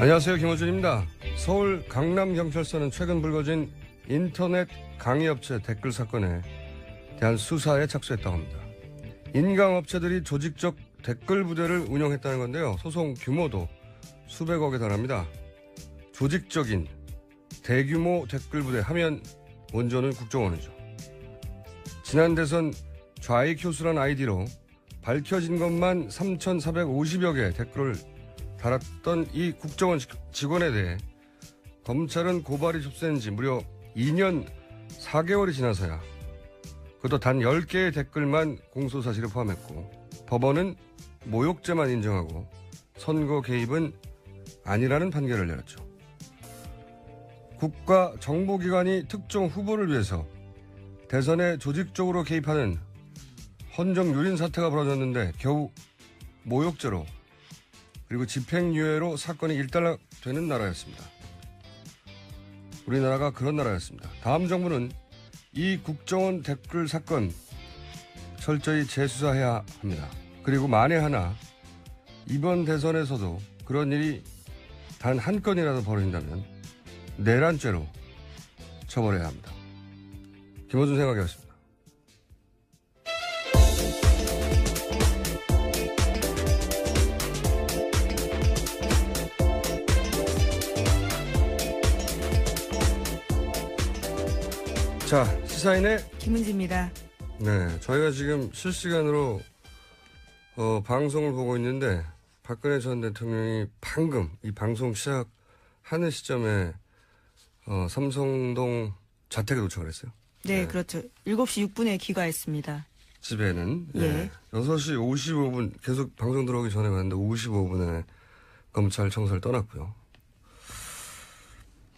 안녕하세요. 김호준입니다. 서울 강남경찰서는 최근 불거진 인터넷 강의업체 댓글 사건에 대한 수사에 착수했다고 합니다. 인강업체들이 조직적 댓글 부대를 운영했다는 건데요. 소송 규모도 수백억에 달합니다. 조직적인 대규모 댓글 부대 하면 원조는 국정원이죠. 지난 대선 좌익효수란 아이디로 밝혀진 것만 3,450여 개의 댓글을 달았던 이 국정원 직원에 대해 검찰은 고발이 접수된 지 무려 2년 4개월이 지나서야 그것도 단 10개의 댓글만 공소사실을 포함했고 법원은 모욕죄만 인정하고 선거 개입은 아니라는 판결을 내렸죠. 국가 정보기관이 특정 후보를 위해서 대선에 조직적으로 개입하는 헌정유린 사태가 벌어졌는데 겨우 모욕죄로 그리고 집행유예로 사건이 일단락되는 나라였습니다. 우리나라가 그런 나라였습니다. 다음 정부는 이 국정원 댓글 사건 철저히 재수사해야 합니다. 그리고 만에 하나 이번 대선에서도 그런 일이 단 한 건이라도 벌어진다면 내란죄로 처벌해야 합니다. 김호준 생각이었습니다. 자, 시사인의 김은지입니다. 네, 저희가 지금 실시간으로 방송을 보고 있는데 박근혜 전 대통령이 방금 이 방송 시작하는 시점에 삼성동 자택에 도착을 했어요. 네, 그렇죠. 7시 6분에 귀가했습니다. 집에는 예. 6시 55분 계속 방송 들어오기 전에 봤는데 55분에 검찰 청사를 떠났고요.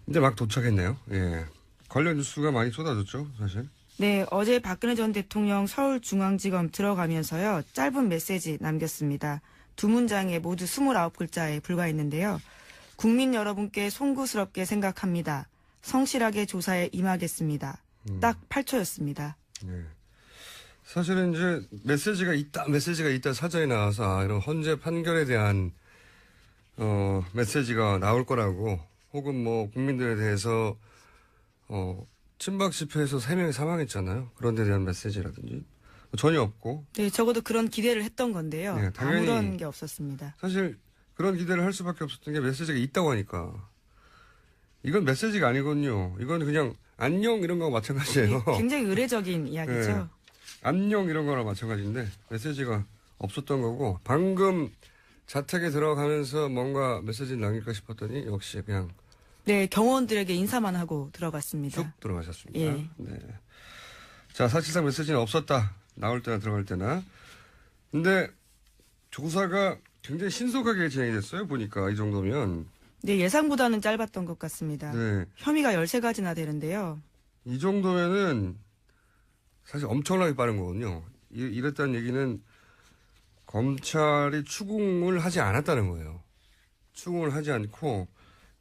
이제 막 도착했네요. 예. 관련 뉴스가 많이 쏟아졌죠, 사실. 네, 어제 박근혜 전 대통령 서울중앙지검 들어가면서요. 짧은 메시지 남겼습니다. 두 문장에 모두 29글자에 불과했는데요. 국민 여러분께 송구스럽게 생각합니다. 성실하게 조사에 임하겠습니다. 딱 8초였습니다. 네. 사실은 이제 메시지가 있다 사전에 나와서 이런 헌재 판결에 대한 메시지가 나올 거라고 혹은 뭐 국민들에 대해서 친박 집회에서 3명이 사망했잖아요. 그런 데 대한 메시지라든지 전혀 없고. 네, 적어도 그런 기대를 했던 건데요. 네, 당연히 아무런 게 없었습니다. 사실 그런 기대를 할 수밖에 없었던 게 메시지가 있다고 하니까 이건 메시지가 아니거든요. 이건 그냥 안녕 이런 거와 마찬가지예요. 네, 굉장히 의례적인 이야기죠. 네. 안녕 이런 거랑 마찬가지인데 메시지가 없었던 거고 방금 자택에 들어가면서 뭔가 메시지를 남길까 싶었더니 역시 그냥 네, 경호원들에게 인사만 하고 들어갔습니다. 쭉 들어가셨습니다. 예. 네. 자, 사실상 메시지는 없었다. 나올 때나 들어갈 때나. 근데 조사가 굉장히 신속하게 진행이 됐어요. 보니까 이 정도면. 네, 예상보다는 짧았던 것 같습니다. 네. 혐의가 13가지나 되는데요. 이 정도면은 사실 엄청나게 빠른 거거든요. 이랬다는 얘기는 검찰이 추궁을 하지 않았다는 거예요. 추궁을 하지 않고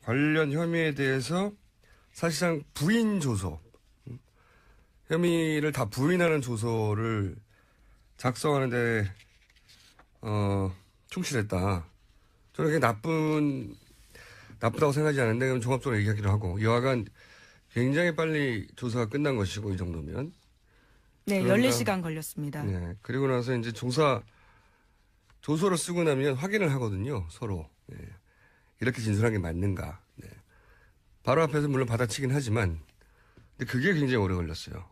관련 혐의에 대해서 사실상 부인 조서, 혐의를 다 부인하는 조서를 작성하는데 충실했다. 저는 그게 나쁘다고 생각하지 않은데 그럼 종합적으로 얘기하기로 하고 여하간 굉장히 빨리 조사가 끝난 것이고 이 정도면. 네, 그런가? 14시간 걸렸습니다. 네, 그리고 나서 이제 조서를 쓰고 나면 확인을 하거든요, 서로. 네. 이렇게 진술한 게 맞는가. 네. 바로 앞에서 물론 받아치긴 하지만, 근데 그게 굉장히 오래 걸렸어요.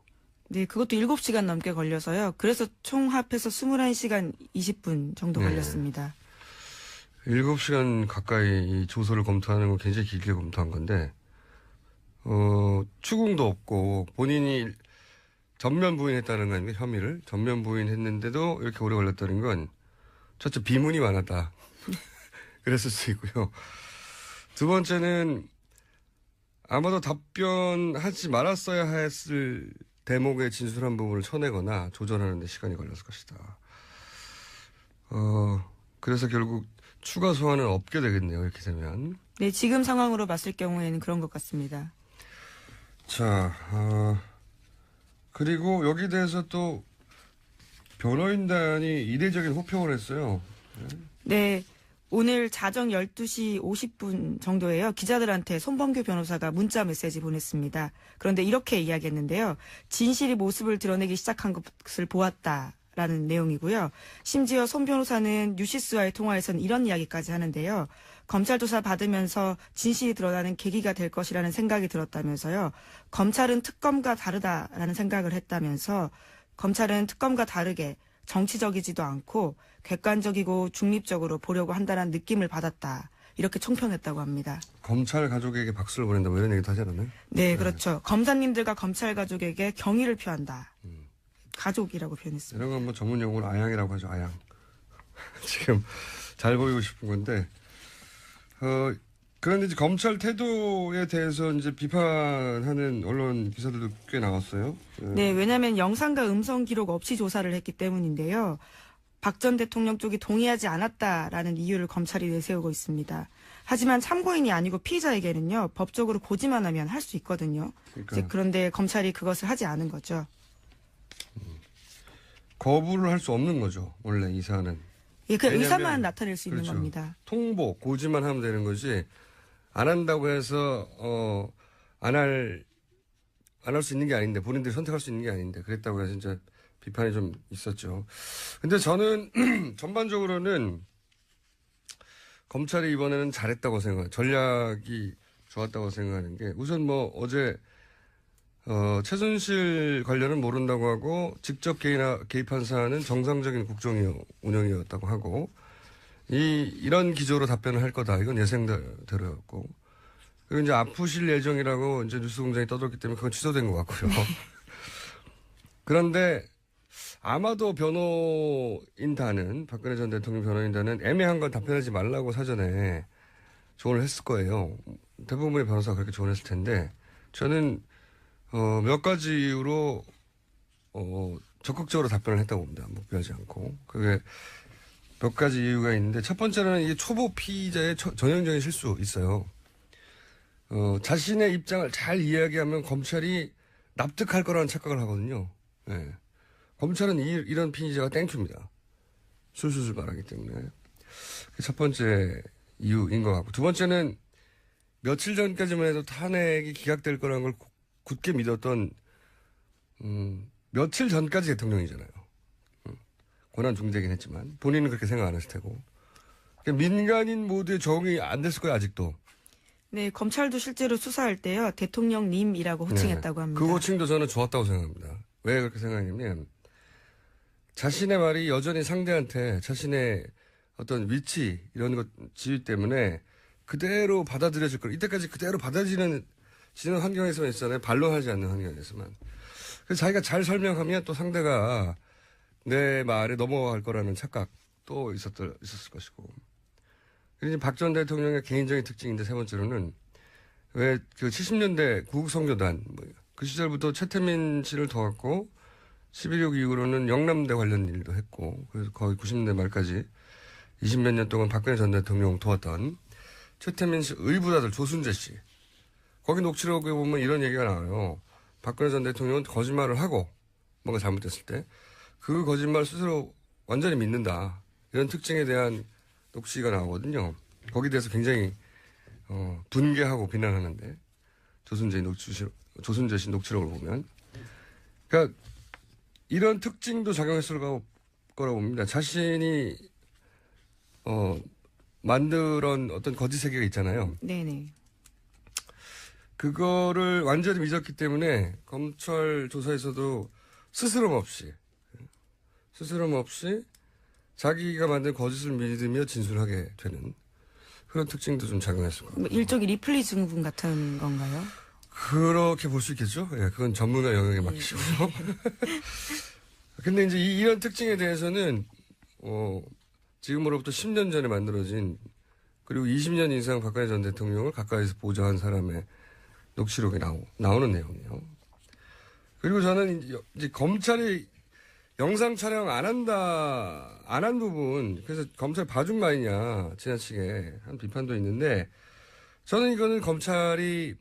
네, 그것도 7시간 넘게 걸려서요. 그래서 총 합해서 21시간 20분 정도 네. 걸렸습니다. 7시간 가까이 이 조서를 검토하는 건 굉장히 길게 검토한 건데, 추궁도 없고, 본인이 전면 부인했다는 거 아닙니까? 혐의를. 전면 부인했는데도 이렇게 오래 걸렸다는 건, 첫째, 비문이 많았다. 그랬을 수 있고요. 두 번째는, 아마도 답변하지 말았어야 했을 대목의 진술한 부분을 쳐내거나 조절하는 데 시간이 걸렸을 것이다. 그래서 결국 추가 소환은 없게 되겠네요. 이렇게 되면. 네, 지금 상황으로 봤을 경우에는 그런 것 같습니다. 자, 그리고 여기 대해서 또 변호인단이 이례적인 호평을 했어요. 네, 오늘 자정 12시 50분 정도에요. 기자들한테 손범규 변호사가 문자 메시지 보냈습니다. 그런데 이렇게 이야기했는데요. 진실이 모습을 드러내기 시작한 것을 보았다라는 내용이고요. 심지어 손 변호사는 뉴시스와의 통화에서는 이런 이야기까지 하는데요. 검찰 조사 받으면서 진실이 드러나는 계기가 될 것이라는 생각이 들었다면서요. 검찰은 특검과 다르다라는 생각을 했다면서 검찰은 특검과 다르게 정치적이지도 않고 객관적이고 중립적으로 보려고 한다는 느낌을 받았다. 이렇게 총평했다고 합니다. 검찰 가족에게 박수를 보낸다 뭐 이런 얘기도 하지 않았나요? 네, 그렇죠. 검사님들과 검찰 가족에게 경의를 표한다. 가족이라고 표현했습니다. 이런 건 뭐 전문 용어로 아양이라고 하죠. 아양. 지금 잘 보이고 싶은 건데 그런데 이제 검찰 태도에 대해서 이제 비판하는 언론 기사들도 꽤 나왔어요. 네, 왜냐하면 영상과 음성 기록 없이 조사를 했기 때문인데요. 박 전 대통령 쪽이 동의하지 않았다라는 이유를 검찰이 내세우고 있습니다. 하지만 참고인이 아니고 피의자에게는요, 법적으로 고지만 하면 할 수 있거든요. 그러니까. 그런데 검찰이 그것을 하지 않은 거죠. 거부를 할 수 없는 거죠. 원래 이 사안은. 예, 그 왜냐하면- 의사만 나타낼 수 있는 그렇죠. 겁니다. 통보, 고지만 하면 되는 거지, 안 한다고 해서, 안 할 수 있는 게 아닌데, 본인들이 선택할 수 있는 게 아닌데, 그랬다고 해서 진짜 비판이 좀 있었죠. 근데 저는 전반적으로는 검찰이 이번에는 잘했다고 전략이 좋았다고 생각하는 게, 우선 뭐 어제, 최순실 관련은 모른다고 하고, 직접 개입한 사안은 정상적인 운영이었다고 하고, 이런 기조로 답변을 할 거다. 이건 예상대로였고. 그리고 이제 아프실 예정이라고 이제 뉴스공장이 떠들었기 때문에 그건 취소된 것 같고요. 그런데 아마도 변호인단은, 박근혜 전 대통령 변호인단은 애매한 건 답변하지 말라고 사전에 조언을 했을 거예요. 대부분의 변호사가 그렇게 조언했을 텐데, 저는 몇 가지 이유로 적극적으로 답변을 했다고 봅니다. 무피하지 않고. 그게 몇 가지 이유가 있는데, 첫 번째는 이게 초보 피의자의 전형적인 실수 있어요. 자신의 입장을 잘 이야기하면 검찰이 납득할 거라는 착각을 하거든요. 네. 검찰은 이런 피의자가 땡큐입니다. 술술술 말하기 때문에. 그게 첫 번째 이유인 것 같고, 두 번째는 며칠 전까지만 해도 탄핵이 기각될 거라는 걸 굳게 믿었던, 며칠 전까지 대통령이잖아요. 권한 중재긴 했지만 본인은 그렇게 생각 안 했을 테고, 그러니까 민간인 모두의 적응이 안 됐을 거예요. 아직도. 네, 검찰도 실제로 수사할 때요, 대통령님이라고 호칭했다고 합니다. 그 호칭도 저는 좋았다고 생각합니다. 왜 그렇게 생각하냐면, 자신의 말이 여전히 상대한테 자신의 어떤 위치, 이런 것, 지위 때문에 그대로 받아들여질 걸, 이때까지 그대로 받아들이는 환경에서만 있잖아요. 반론하지 않는 환경에서만. 그래서 자기가 잘 설명하면 또 상대가 내 말에 넘어갈 거라는 착각도 있었을 것이고. 그리고 박 전 대통령의 개인적인 특징인데, 세 번째로는 왜 그 70년대 구국선교단, 그 시절부터 최태민 씨를 도왔고, 11.6 이후로는 영남대 관련 일도 했고, 그래서 거의 90년대 말까지 20몇 년 동안 박근혜 전 대통령 도왔던 최태민 씨 의부자들, 조순재 씨. 거기 녹취록에 보면 이런 얘기가 나와요. 박근혜 전 대통령은 거짓말을 하고, 뭔가 잘못됐을 때, 그 거짓말 스스로 완전히 믿는다. 이런 특징에 대한 녹취가 나오거든요. 거기에 대해서 굉장히 분개하고 비난하는데, 조순재 씨 녹취록을 보면, 그러니까 이런 특징도 작용했을 거라고 봅니다. 자신이 만들어온 어떤 거짓 세계가 있잖아요. 네네. 그거를 완전히 믿었기 때문에 검찰 조사에서도 스스럼 없이 자기가 만든 거짓을 믿으며 진술하게 되는 그런 특징도 좀 작용했을 것 같아요. 일종의 리플리 증후군 같은 건가요? 그렇게 볼 수 있겠죠. 예, 그건 전문가 영역에 맡기시고요. 근데 이제 이런 특징에 대해서는 지금으로부터 10년 전에 만들어진, 그리고 20년 이상 박근혜 전 대통령을 가까이서 보좌한 사람의 녹취록에 나오는 내용이에요. 그리고 저는 이제 검찰이 영상 촬영 안 한 부분, 그래서 검찰 봐준 거 아니냐, 지나치게 한 비판도 있는데, 저는 이거는 검찰이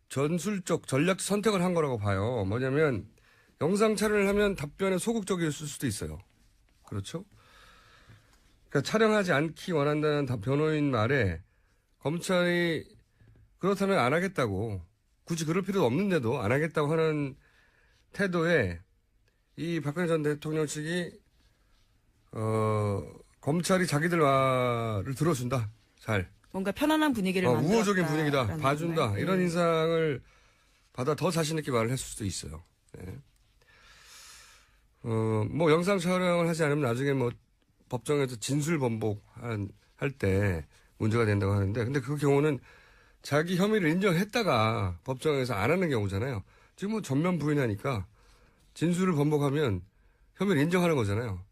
전술적, 전략적 선택을 한 거라고 봐요. 뭐냐면, 영상 촬영을 하면 답변에 소극적일 수도 있어요. 그렇죠? 그러니까 촬영하지 않기 원한다는 변호인 말에 검찰이 그렇다면 안 하겠다고 굳이 그럴 필요도 없는데도 안 하겠다고 하는 태도에 이 박근혜 전 대통령 측이 검찰이 자기들 말을 들어준다. 잘. 뭔가 편안한 분위기를 만들었다. 우호적인 분위기다. 봐준다. 건가요? 이런 인상을 받아 더 자신 있게 말을 했을 수도 있어요. 네. 뭐 영상 촬영을 하지 않으면 나중에 뭐 법정에서 진술 번복할 때 문제가 된다고 하는데 근데 그 경우는 자기 혐의를 인정했다가 법정에서 안 하는 경우잖아요. 지금 뭐 전면 부인하니까 진술을 번복하면 혐의를 인정하는 거잖아요.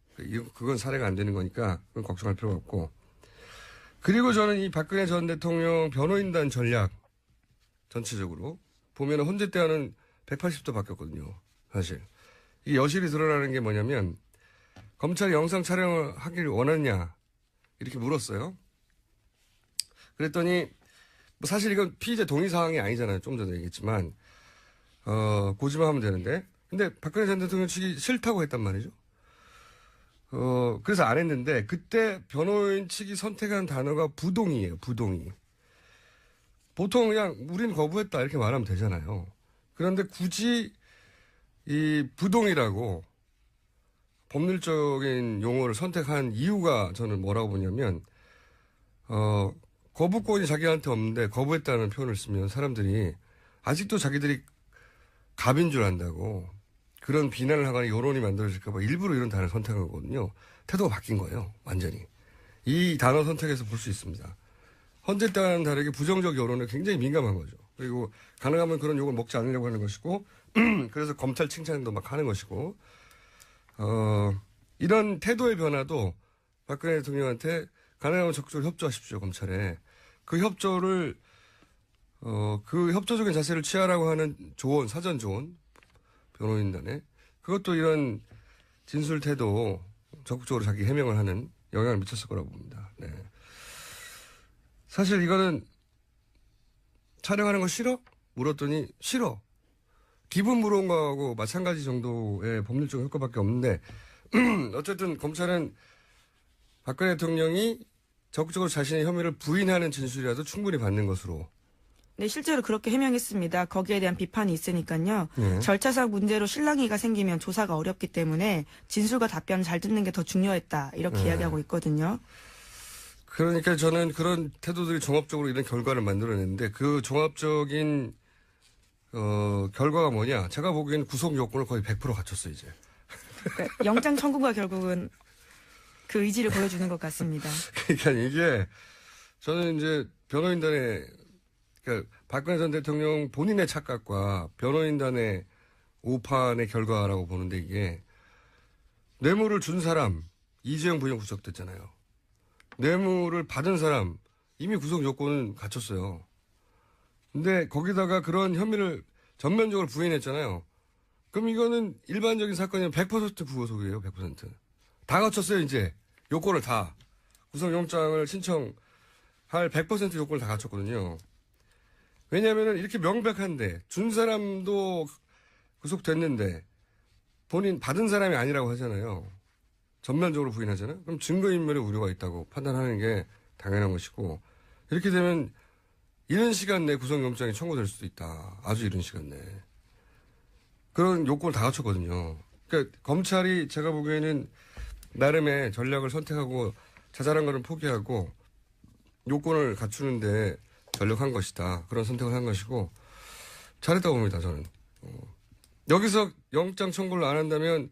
그건 사례가 안 되는 거니까 그건 걱정할 필요가 없고. 그리고 저는 이 박근혜 전 대통령 변호인단 전략 전체적으로 보면 헌재 때와는 180도 바뀌었거든요. 사실. 이게 여실히 드러나는 게 뭐냐면 검찰이 영상 촬영을 하기를 원하느냐 이렇게 물었어요. 그랬더니 뭐 사실 이건 피의자 동의 사항이 아니잖아요. 좀 전에 얘기했지만 고지만 하면 되는데 근데 박근혜 전 대통령 측이 싫다고 했단 말이죠. 그래서 안 했는데 그때 변호인 측이 선택한 단어가 부동의예요. 부동의. 보통 그냥 우린 거부했다 이렇게 말하면 되잖아요. 그런데 굳이 이 부동의라고 법률적인 용어를 선택한 이유가 저는 뭐라고 보냐면 거부권이 자기한테 없는데 거부했다는 표현을 쓰면 사람들이 아직도 자기들이 갑인 줄 안다고 그런 비난을 하거나 여론이 만들어질까 봐 일부러 이런 단어를 선택한 거거든요. 태도가 바뀐 거예요. 완전히. 이 단어 선택에서 볼 수 있습니다. 헌재 때와는 다르게 부정적 여론에 굉장히 민감한 거죠. 그리고 가능하면 그런 욕을 먹지 않으려고 하는 것이고 그래서 검찰 칭찬도 막 하는 것이고 이런 태도의 변화도 박근혜 대통령한테 가능하면 적극적으로 협조하십시오. 검찰에. 그 협조를 그 협조적인 자세를 취하라고 하는 조언, 사전 조언 변호인단에 그것도 이런 진술 태도 적극적으로 자기 해명을 하는 영향을 미쳤을 거라고 봅니다. 네. 사실 이거는 촬영하는 거 싫어? 물었더니 싫어. 기분 물어온 거하고 마찬가지 정도의 법률적 효과밖에 없는데 어쨌든 검찰은 박근혜 대통령이 적극적으로 자신의 혐의를 부인하는 진술이라도 충분히 받는 것으로. 네, 실제로 그렇게 해명했습니다. 거기에 대한 비판이 있으니까요. 네. 절차상 문제로 실랑이가 생기면 조사가 어렵기 때문에 진술과 답변을 잘 듣는 게 더 중요했다. 이렇게 이야기하고 있거든요. 그러니까 저는 그런 태도들이 종합적으로 이런 결과를 만들어냈는데 그 종합적인 결과가 뭐냐. 제가 보기에는 구속 요건을 거의 100% 갖췄어요, 이제. 그러니까 영장 청구가 결국은 그 의지를 보여주는 것 같습니다. 그러니까 이게 저는 이제 변호인단의 그러니까 박근혜 전 대통령 본인의 착각과 변호인단의 오판의 결과라고 보는데 이게 뇌물을 준 사람 이재용 부회장 구속됐잖아요. 뇌물을 받은 사람 이미 구속 요건은 갖췄어요. 근데 거기다가 그런 혐의를 전면적으로 부인했잖아요. 그럼 이거는 일반적인 사건이면 100% 구속이에요. 100%. 다 갖췄어요. 이제 요건을 다. 구속영장을 신청할 100% 요건을 다 갖췄거든요. 왜냐하면 이렇게 명백한데 준 사람도 구속됐는데 본인 받은 사람이 아니라고 하잖아요. 전면적으로 부인하잖아요. 그럼 증거인멸의 우려가 있다고 판단하는 게 당연한 것이고 이렇게 되면 이른 시간 내에 구속영장이 청구될 수도 있다. 아주 이른 시간 내에. 그런 요건을 다 갖췄거든요. 그러니까 검찰이 제가 보기에는 나름의 전략을 선택하고 자잘한 거는 포기하고 요건을 갖추는데 전력한 것이다. 그런 선택을 한 것이고 잘했다고 봅니다. 저는. 여기서 영장 청구를 안 한다면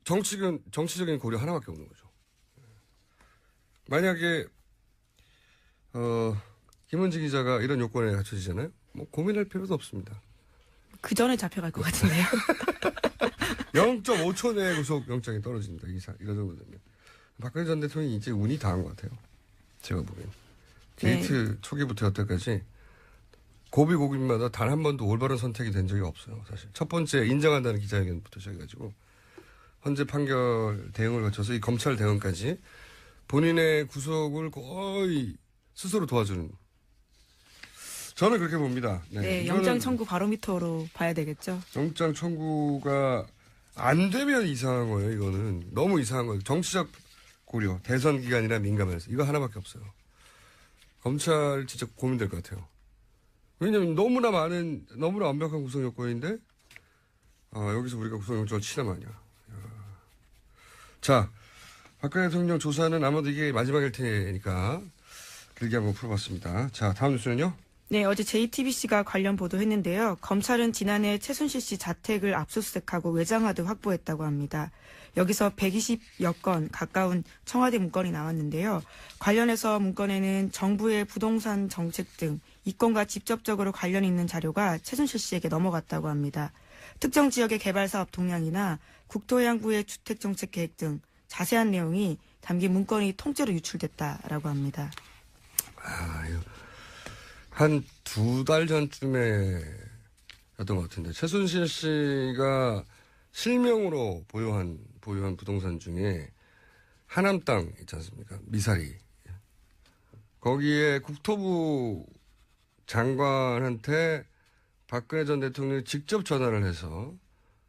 정치적인 고려 하나밖에 없는 거죠. 만약에 김은지 기자가 이런 요건에 갖춰지잖아요. 뭐 고민할 필요도 없습니다. 그 전에 잡혀갈 것 같은데요. 0.5초 내에 구속영장이 떨어집니다. 이러다 보면. 박근혜 전 대통령이 이제 운이 다한 것 같아요. 제가 보기엔. 게이트 초기부터 여태까지 고비고비마다 단 한 번도 올바른 선택이 된 적이 없어요. 사실. 첫 번째 인정한다는 기자회견부터 시작해가지고 헌재 판결 대응을 거쳐서 이 검찰 대응까지 본인의 구속을 거의 스스로 도와주는 저는 그렇게 봅니다. 네, 영장 청구 바로미터로 봐야 되겠죠. 영장 청구가 안 되면 이상한 거예요. 이거는 너무 이상한 거예요. 정치적 고려. 대선 기간이나 민감해서. 이거 하나밖에 없어요. 검찰 진짜 고민될 것 같아요. 왜냐면 너무나 완벽한 구성 요건인데, 여기서 우리가 구성 요건을 취함하냐. 자, 박근혜 대통령 조사는 아마도 이게 마지막일 테니까 길게 한번 풀어봤습니다. 자, 다음 뉴스는요? 네, 어제 JTBC가 관련 보도했는데요. 검찰은 지난해 최순실 씨 자택을 압수수색하고 외장하드 확보했다고 합니다. 여기서 120여 건 가까운 청와대 문건이 나왔는데요. 관련해서 문건에는 정부의 부동산 정책 등 이 건과 직접적으로 관련 있는 자료가 최순실 씨에게 넘어갔다고 합니다. 특정 지역의 개발 사업 동향이나 국토해양부의 주택정책 계획 등 자세한 내용이 담긴 문건이 통째로 유출됐다라고 합니다. 한 2달 전쯤에 였던 것 같은데, 최순실 씨가 실명으로 보유한 부동산 중에 하남 땅 있지 않습니까? 미사리. 거기에 국토부 장관한테 박근혜 전 대통령이 직접 전화를 해서,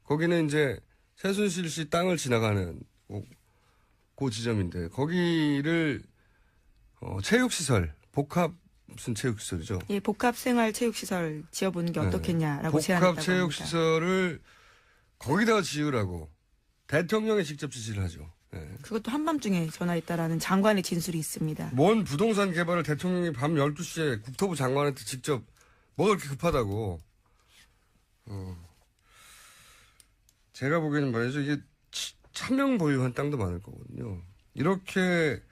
거기는 이제 최순실 씨 땅을 지나가는 그 지점인데, 거기를 체육시설, 무슨 체육시설이죠? 예, 복합생활체육시설 지어보는 게 어떻겠냐라고 제안했다고 합니다. 복합체육시설을 거기다가 지으라고 대통령이 직접 지시를 하죠. 예. 그것도 한밤중에 전화했다라는 장관의 진술이 있습니다. 뭔 부동산 개발을 대통령이 밤 12시에 국토부 장관한테 직접 뭐가 그렇게 급하다고. 제가 보기에는 말이죠. 이게 차명 보유한 땅도 많을 거거든요. 이렇게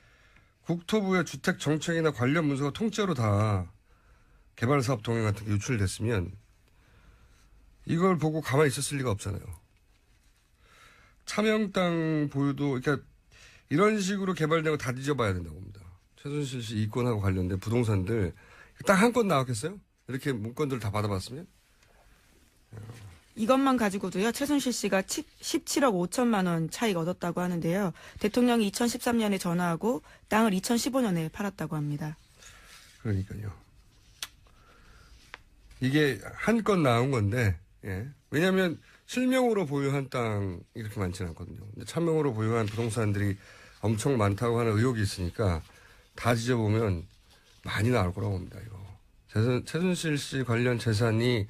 국토부의 주택 정책이나 관련 문서가 통째로 다 개발 사업 동향 같은 게 유출됐으면 이걸 보고 가만히 있었을 리가 없잖아요. 차명 땅 보유도, 그러니까 이런 식으로 개발된 거 다 뒤져봐야 된다고 봅니다. 최순실 씨 이권하고 관련된 부동산들 딱 한 건 나왔겠어요? 이렇게 문건들을 다 받아봤으면? 이것만 가지고도요, 최순실 씨가 17억 5천만 원 차익 얻었다고 하는데요. 대통령이 2013년에 전화하고 땅을 2015년에 팔았다고 합니다. 그러니까요. 이게 한 건 나온 건데, 예. 왜냐하면 실명으로 보유한 땅 이렇게 많지는 않거든요. 근데 차명으로 보유한 부동산들이 엄청 많다고 하는 의혹이 있으니까 다 뒤져보면 많이 나올 거라고 봅니다. 이거 최순실 씨 관련 재산이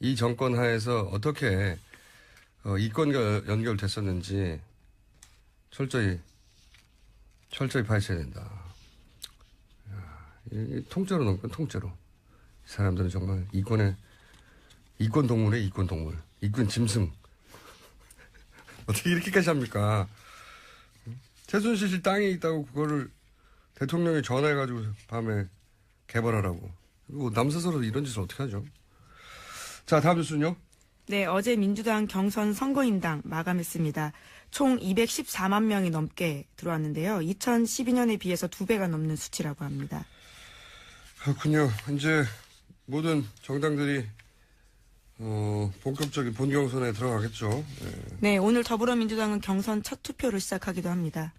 이 정권 하에서 어떻게 이권과 연결됐었는지 철저히 파헤쳐야 된다. 이 통째로 넘고 통째로. 이 사람들은 정말 이권 동물에 이권 동물. 이권 짐승. 어떻게 이렇게까지 합니까? 최순실 씨 땅에 있다고 그거를 대통령이 전화해가지고 밤에 개발하라고. 그리고 남사서로 이런 짓을 어떻게 하죠? 자, 다음 뉴스는요? 네, 어제 민주당 경선 선거인당 마감했습니다. 총 214만 명이 넘게 들어왔는데요. 2012년에 비해서 2배가 넘는 수치라고 합니다. 그렇군요. 이제 모든 정당들이 본격적인 본경선에 들어가겠죠. 네, 오늘 더불어민주당은 경선 첫 투표를 시작하기도 합니다.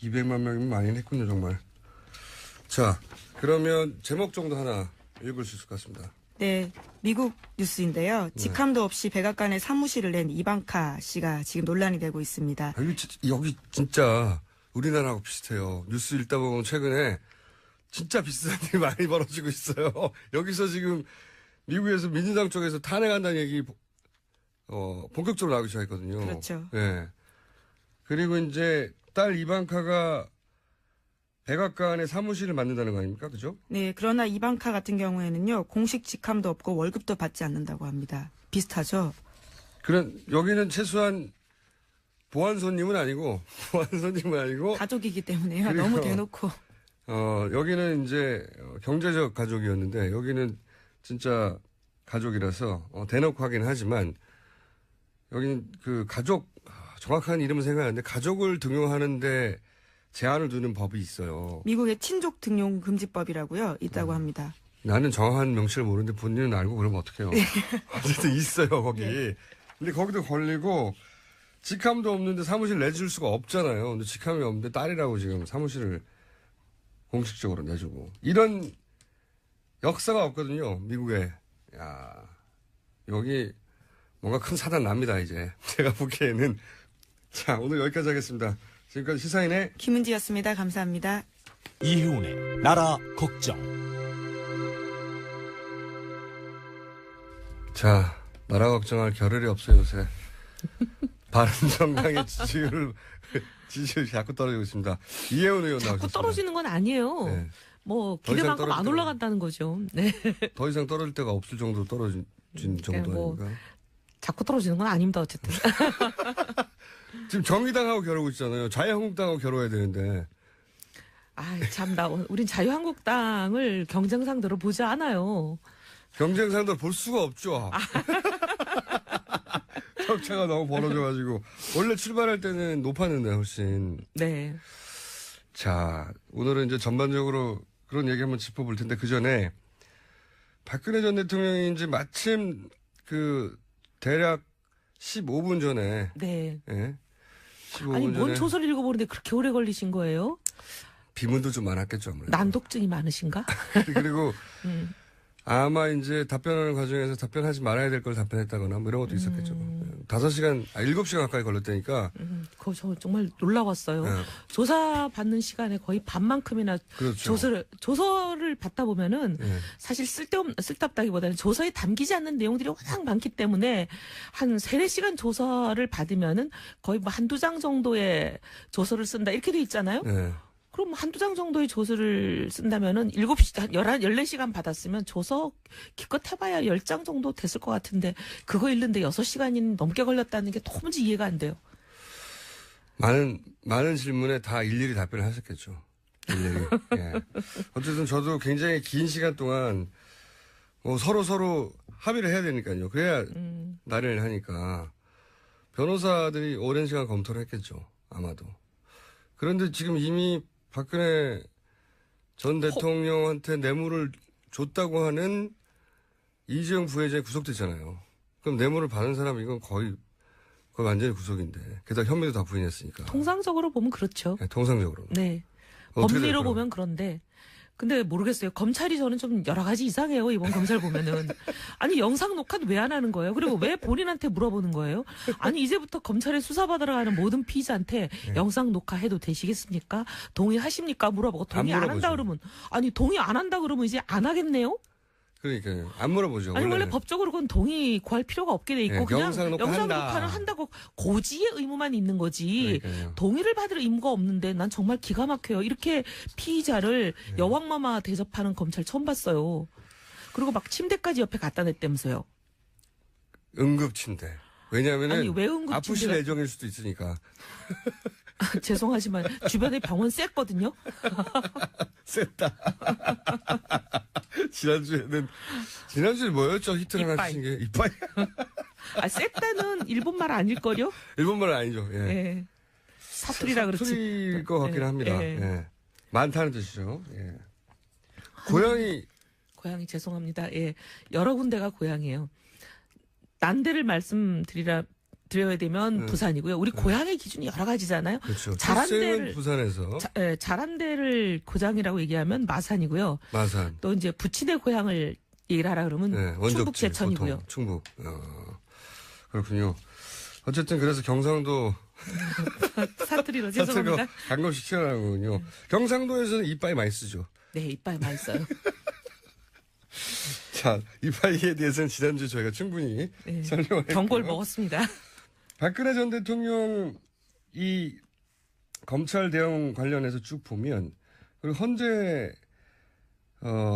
200만 명이면 많이 했군요, 정말. 자, 그러면 제목 정도 하나 읽을 수 있을 것 같습니다. 네, 미국 뉴스인데요. 직함도 없이 백악관에 사무실을 낸 이방카 씨가 지금 논란이 되고 있습니다. 여기 진짜 우리나라하고 비슷해요. 뉴스 읽다 보면 최근에 진짜 비슷한 일이 많이 벌어지고 있어요. 여기서 지금 미국에서 민주당 쪽에서 탄핵한다는 얘기 본격적으로 나오기 시작했거든요. 그렇죠. 네. 그리고 이제 딸 이방카가 백악관에 사무실을 만든다는 거 아닙니까? 그죠? 네, 그러나 이방카 같은 경우에는요, 공식 직함도 없고 월급도 받지 않는다고 합니다. 비슷하죠? 여기는 최소한 보안 손님은 아니고, 가족이기 때문에요. 너무 대놓고. 여기는 이제 경제적 가족이었는데, 여기는 진짜 가족이라서, 대놓고 하긴 하지만, 여기는 그 가족, 정확한 이름은 생각이 안 나는데, 가족을 등용하는데 제한을 두는 법이 있어요. 미국의 친족 등용 금지법이라고요, 있다고 합니다. 나는 정확한 명칭을 모르는데 본인은 알고 그러면 어떡해요. 네. 어쨌든 있어요, 거기. 네. 근데 거기도 걸리고, 직함도 없는데 사무실 내줄 수가 없잖아요. 근데 직함이 없는데 딸이라고 지금 사무실을 공식적으로 내주고. 이런 역사가 없거든요, 미국에. 야, 여기 뭔가 큰 사단 납니다, 이제. 제가 보기에는. 자, 오늘 여기까지 하겠습니다. 지금까지 시사인의 김은지였습니다. 감사합니다. 이혜훈의 나라 걱정. 자, 나라 걱정할 겨를이 없어요, 요새. 바른정당의 지지율이 자꾸 떨어지고 있습니다. 이혜훈 의원 나오셨습니다. 자꾸 떨어지는 건 아니에요. 네. 뭐 더 이상 기대만큼 안 떨어질 올라간다는 거죠. 네. 더 이상 떨어질 데가 없을 정도로 떨어진 정도 뭐 아닌가? 자꾸 떨어지는 건 아닙니다. 어쨌든. 지금 정의당하고 겨루고 있잖아요. 자유한국당하고 겨뤄야 되는데. 아, 참나. 우린 자유한국당을 경쟁 상대로 보지 않아요. 경쟁 상대로 볼 수가 없죠. 격차가 너무 벌어져가지고. 원래 출발할 때는 높았는데, 훨씬. 네. 자, 오늘은 이제 전반적으로 그런 얘기 한번 짚어볼 텐데, 그 전에 박근혜 전 대통령이 이제 마침 대략 15분 전에. 네. 예. 15분 아니, 전에. 뭔 조서를 읽어보는데 그렇게 오래 걸리신 거예요? 비문도 좀 많았겠죠, 아무래도. 난독증이 많으신가? 그리고 아마 이제 답변하는 과정에서 답변하지 말아야 될 걸 답변했다거나 뭐 이런 것도 있었겠죠. 5시간, 7시간 가까이 걸렸다니까. 그거 저 정말 놀라웠어요. 네. 조사 받는 시간에 거의 반만큼이나 그렇죠. 조서를 받다 보면은 네. 사실 쓸데없다기보다는 조서에 담기지 않는 내용들이 워낙 많기 때문에 한 3-4시간 조서를 받으면은 거의 뭐 한두 장 정도의 조서를 쓴다 이렇게 돼 있잖아요. 네. 그럼 한두 장 정도의 조서를 쓴다면은 14시간 받았으면 조서 기껏 해봐야 10장 정도 됐을 것 같은데 그거 읽는데 6시간이 넘게 걸렸다는 게 도무지 이해가 안 돼요. 많은 질문에 다 일일이 답변을 하셨겠죠. 일일이. 예. 어쨌든 저도 굉장히 긴 시간 동안 뭐 서로 합의를 해야 되니까요. 그래야 날을 하니까 변호사들이 오랜 시간 검토를 했겠죠. 아마도. 그런데 지금 이미 박근혜 전 대통령한테 뇌물을 줬다고 하는 이재용 부회장이 구속됐잖아요. 그럼 뇌물을 받은 사람은 이건 거의 완전히 구속인데. 게다가 혐의도 다 부인했으니까. 통상적으로 보면 그렇죠. 네, 통상적으로. 네. 어떻게 법리로 될까요? 보면 그런데. 근데 모르겠어요. 검찰이 저는 좀 여러 가지 이상해요. 이번 검찰 보면은. 아니 영상 녹화는 왜 안 하는 거예요? 그리고 왜 본인한테 물어보는 거예요? 아니 이제부터 검찰에 수사받으러 가는 모든 피의자한테 영상 녹화해도 되시겠습니까? 동의하십니까? 물어보고 동의 안 한다 물어보죠. 그러면 아니 동의 안 한다 그러면 이제 안 하겠네요? 그러니까요. 안 물어보죠. 아니 원래 법적으로 그건 동의 구할 필요가 없게 돼 있고 네, 그냥 영상 녹화 영상 한다. 녹화는 한다고 고지의 의무만 있는 거지 그러니까요. 동의를 받을 의무가 없는데 난 정말 기가 막혀요. 이렇게 피의자를 네. 여왕마마 대접하는 검찰 처음 봤어요. 그리고 막 침대까지 옆에 갖다 냈다면서요. 응급침대. 왜냐하면 아니, 왜 응급침대가- 아프실 예정일 수도 있으니까. 죄송하지만 주변에 병원 셌거든요. 셌다. 지난주에 뭐였죠? 히트를 하나 이빠이. 치신 게 이빠이. 아 셌다는 일본말 아닐걸요? 일본말은 아니죠. 예. 예. 사투리라 그렇지. 사투리일 것 같긴 예, 합니다. 예. 예. 많다는 뜻이죠. 예. 고양이 고향이 죄송합니다. 예. 여러 군데가 고향이에요. 난데를 드려야 되면 부산이고요. 우리 고향의 기준이 여러 가지잖아요. 그렇죠. 잘한 출생은 데를- 부산에서 잘한 데를 고장이라고 얘기하면 마산이고요. 마산. 또 이제 부친의 고향을 얘기를 하라 그러면 네, 원적지, 충북 제천이고요. 보통 충북. 그렇군요. 어쨌든 그래서 경상도 사투리로 사투리가 죄송합니다. 가끔씩 튀어나오군요. 경상도에서는 이빠이 많이 쓰죠. 네, 이빨 맛있어요. 자, 이빠이에 대해서는 지난주에 저희가 충분히 네, 설명을 했고요. 경고를 먹었습니다. 박근혜 전 대통령 이 검찰 대응 관련해서 쭉 보면 그리고 헌재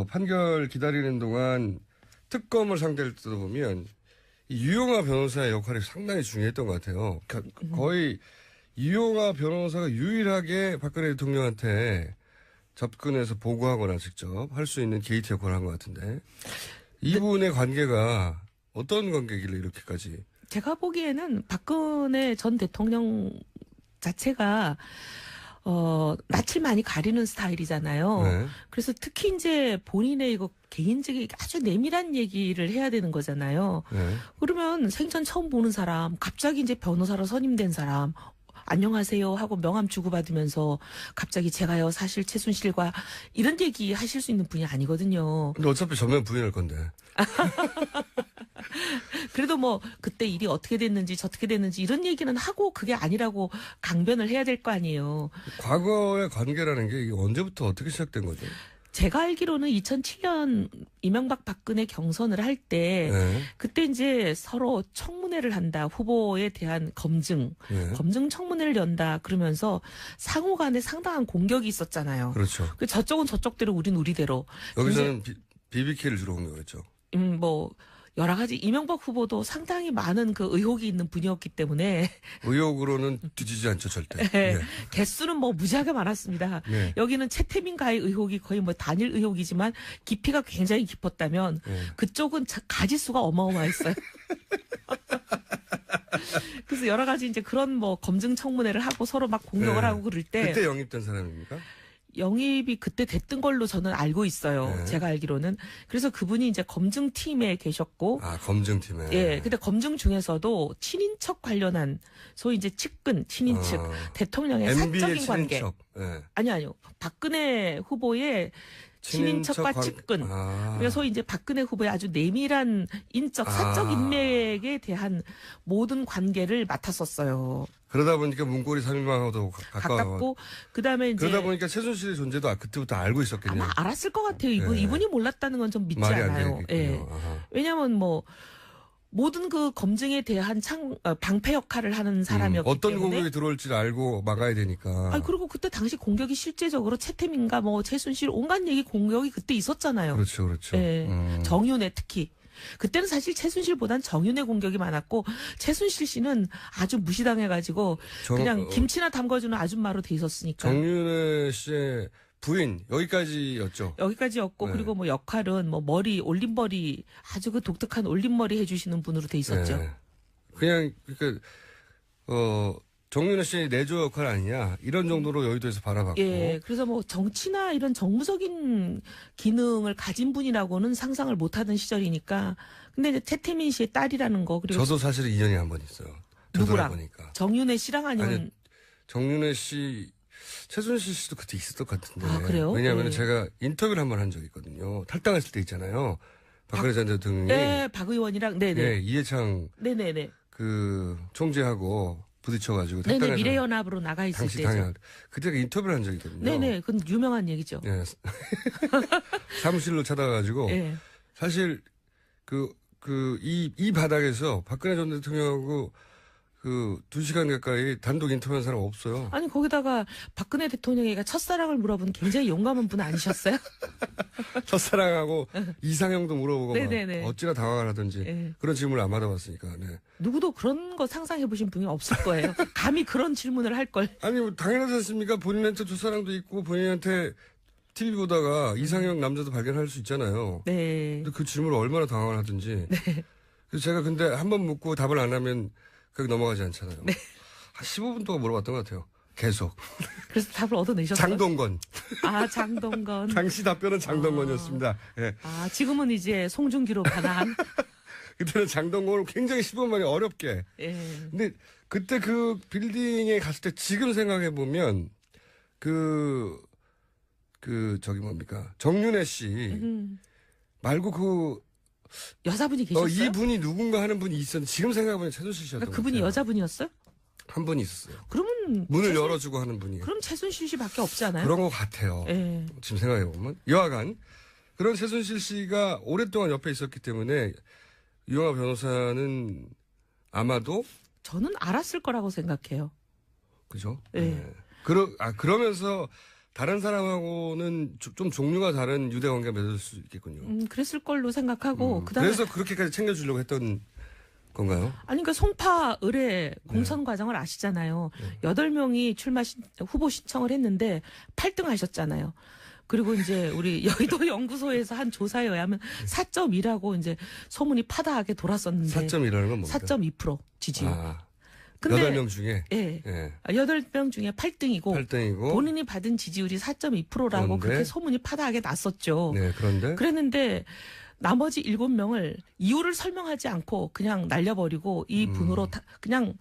판결 기다리는 동안 특검을 상대로 뜯어보면 이 유영하 변호사의 역할이 상당히 중요했던 것 같아요. 거의 유영하 변호사가 유일하게 박근혜 대통령한테 접근해서 보고하거나 직접 할 수 있는 게이트 역할을 한 것 같은데 이분의 관계가 어떤 관계길래 이렇게까지 제가 보기에는 박근혜 전 대통령 자체가 낯을 많이 가리는 스타일이잖아요. 네. 그래서 특히 이제 본인의 이거 개인적인 아주 내밀한 얘기를 해야 되는 거잖아요. 네. 그러면 생전 처음 보는 사람, 갑자기 이제 변호사로 선임된 사람, 안녕하세요 하고 명함 주고받으면서 갑자기 제가요 사실 최순실과 이런 얘기 하실 수 있는 분이 아니거든요. 근데 어차피 전면 부인할 건데. 그래도 뭐 그때 일이 어떻게 됐는지 저떻게 됐는지 이런 얘기는 하고 그게 아니라고 강변을 해야 될 거 아니에요. 과거의 관계라는 게 이게 언제부터 어떻게 시작된 거죠? 제가 알기로는 2007년 이명박 박근혜 경선을 할 때 네. 그때 이제 서로 청문회를 한다. 후보에 대한 검증 청문회를 연다. 그러면서 상호 간에 상당한 공격이 있었잖아요. 그렇죠. 그 저쪽은 저쪽대로 우린 우리대로. 여기서는 BBK를 주로 공격했죠. 뭐 여러 가지 이명박 후보도 상당히 많은 그 의혹이 있는 분이었기 때문에 의혹으로는 뒤지지 않죠, 절대. 네. 네. 개수는 뭐 무지하게 많았습니다. 네. 여기는 최태민과의 의혹이 거의 뭐 단일 의혹이지만 깊이가 굉장히 깊었다면 네. 그쪽은 가지수가 어마어마했어요. 그래서 여러 가지 이제 그런 뭐 검증 청문회를 하고 서로 막 공격을 네. 하고 그럴 때 그때 영입된 사람입니까? 영입이 그때 됐던 걸로 저는 알고 있어요. 네. 제가 알기로는. 그래서 그분이 이제 검증팀에 계셨고 아, 검증팀에. 예, 근데 검증 중에서도 친인척 관련한 소위 이제 측근, 친인척, 대통령의 MB의 사적인 관계. 친인척. 네. 아니요. 박근혜 후보의 친인척과 측근. 그래서 소위 이제 박근혜 후보의 아주 내밀한 인적, 사적 인맥에 대한 모든 관계를 맡았었어요. 그러다 보니까 문고리 3인방하고도 가깝고, 그 다음에 이제. 그러다 보니까 최순실의 존재도 그때부터 알고 있었겠네요. 아마 알았을 것 같아요. 네. 이분이 몰랐다는 건 좀 믿지 말이 안 않아요. 되겠군요. 예. 왜냐면 뭐, 모든 그 검증에 대한 방패 역할을 하는 사람이었기 어떤 때문에. 공격이 들어올지를 알고 막아야 되니까. 아니, 그리고 그때 당시 공격이 실제적으로 채태민과 뭐 최순실 온갖 얘기 공격이 그때 있었잖아요. 그렇죠, 그렇죠. 예. 정윤회 특히. 그때는 사실 최순실보단 정윤회 공격이 많았고 최순실 씨는 아주 무시당해가지고 그냥 김치나 담궈주는 아줌마로 돼 있었으니까. 정윤회 씨의 부인 여기까지였죠. 여기까지였고 네. 그리고 뭐 역할은 뭐 머리 올림머리 아주 그 독특한 올림머리 해주시는 분으로 돼 있었죠. 네. 그냥 그러니까 정윤회 씨 내조 역할 아니냐 이런 정도로 여의도에서 바라봤고. 예, 그래서 뭐 정치나 이런 정무적인 기능을 가진 분이라고는 상상을 못하던 시절이니까. 근데 이제 최태민 씨의 딸이라는 거 그리고 저도 사실은 인연이 한 번 있어요. 누구랑? 보니까. 정윤회 씨랑 아니면 아니, 정윤회 씨, 최순실 씨도 그때 있었던 것 같은데. 아, 그래요? 왜냐하면 네. 제가 인터뷰를 한 번 한 적이 있거든요. 탈당했을 때 있잖아요. 박근혜 전 대통령이. 네, 박 의원이랑 네네. 네, 이해창 네네네. 그 총재하고 부딪혀가지고 네네 탈당해서 미래연합으로 나가 있을 당시 때죠. 당연 그때 인터뷰를 한 적이 있거든요. 네네, 그건 유명한 얘기죠. 예. 사무실로 찾아가가지고 예. 사실 이 바닥에서 박근혜 전 대통령하고 2시간 가까이 단독 인터뷰한 사람 없어요. 아니 거기다가 박근혜 대통령이가 첫사랑을 물어본 굉장히 용감한 분 아니셨어요? 첫사랑하고 이상형도 물어보고 막 네네네. 어찌나 당황을 하든지 예. 그런 질문을 안 받아봤으니까. 네. 누구도 그런 거 상상해 보신 분이 없을 거예요. 감히 그런 질문을 할 걸. 아니 뭐 당연하지 않습니까? 본인한테 첫사랑도 있고 본인한테 TV 보다가 이상형 남자도 발견할 수 있잖아요. 네. 근데 그 질문을 얼마나 당황을 하든지. 그래서 제가 근데 한 번 묻고 답을 안 하면 거기 넘어가지 않잖아요. 네. 한 15분 동안 물어봤던 것 같아요. 계속. 그래서 답을 얻어내셨어요? 장동건. 아, 장동건. 당시 답변은 장동건이었습니다. 예. 아, 지금은 이제 송중기로 반한. 그때는 장동건을 굉장히 15분 만에 어렵게. 예. 근데 그때 그 빌딩에 갔을 때 지금 생각해보면 저기 뭡니까. 정윤혜 씨 말고 여자분이 계셨어요? 이분이 누군가 하는 분이 있었는데 지금 생각해보면 최순실 씨였던 그러니까 것 그분이 같아요. 여자분이었어요? 한 분이 있었어요. 그러면 문을 열어주고 하는 분이. 그럼 최순실 씨밖에 없지 않아요? 그런 것 같아요. 예. 지금 생각해보면. 여하간 그런 최순실 씨가 오랫동안 옆에 있었기 때문에 유영아 변호사는 아마도 저는 알았을 거라고 생각해요. 그죠? 예. 네. 그러면서 다른 사람하고는 좀 종류가 다른 유대 관계가 맺을 수 있겠군요. 그랬을 걸로 생각하고 그다음에 그래서 그렇게까지 챙겨주려고 했던 건가요? 아니 그러니까 송파 의뢰 공천 과정을 아시잖아요. 8명이 후보 신청을 했는데 8등 하셨잖아요. 그리고 이제 우리 여의도 연구소에서 한 조사에 의하면 4.2라고 이제 소문이 파다하게 돌았었는데 4.1이라는 건 뭡니까? 4.2% 지지율. 아, 근데 8명 중에 예. 예. 8명 중에 8등이고 8등이고 본인이 받은 지지율이 4.2%라고 그런데? 그렇게 소문이 파다하게 났었죠. 네, 그런데 그랬는데 나머지 7명을 이유를 설명하지 않고 그냥 날려버리고 이 분으로 그냥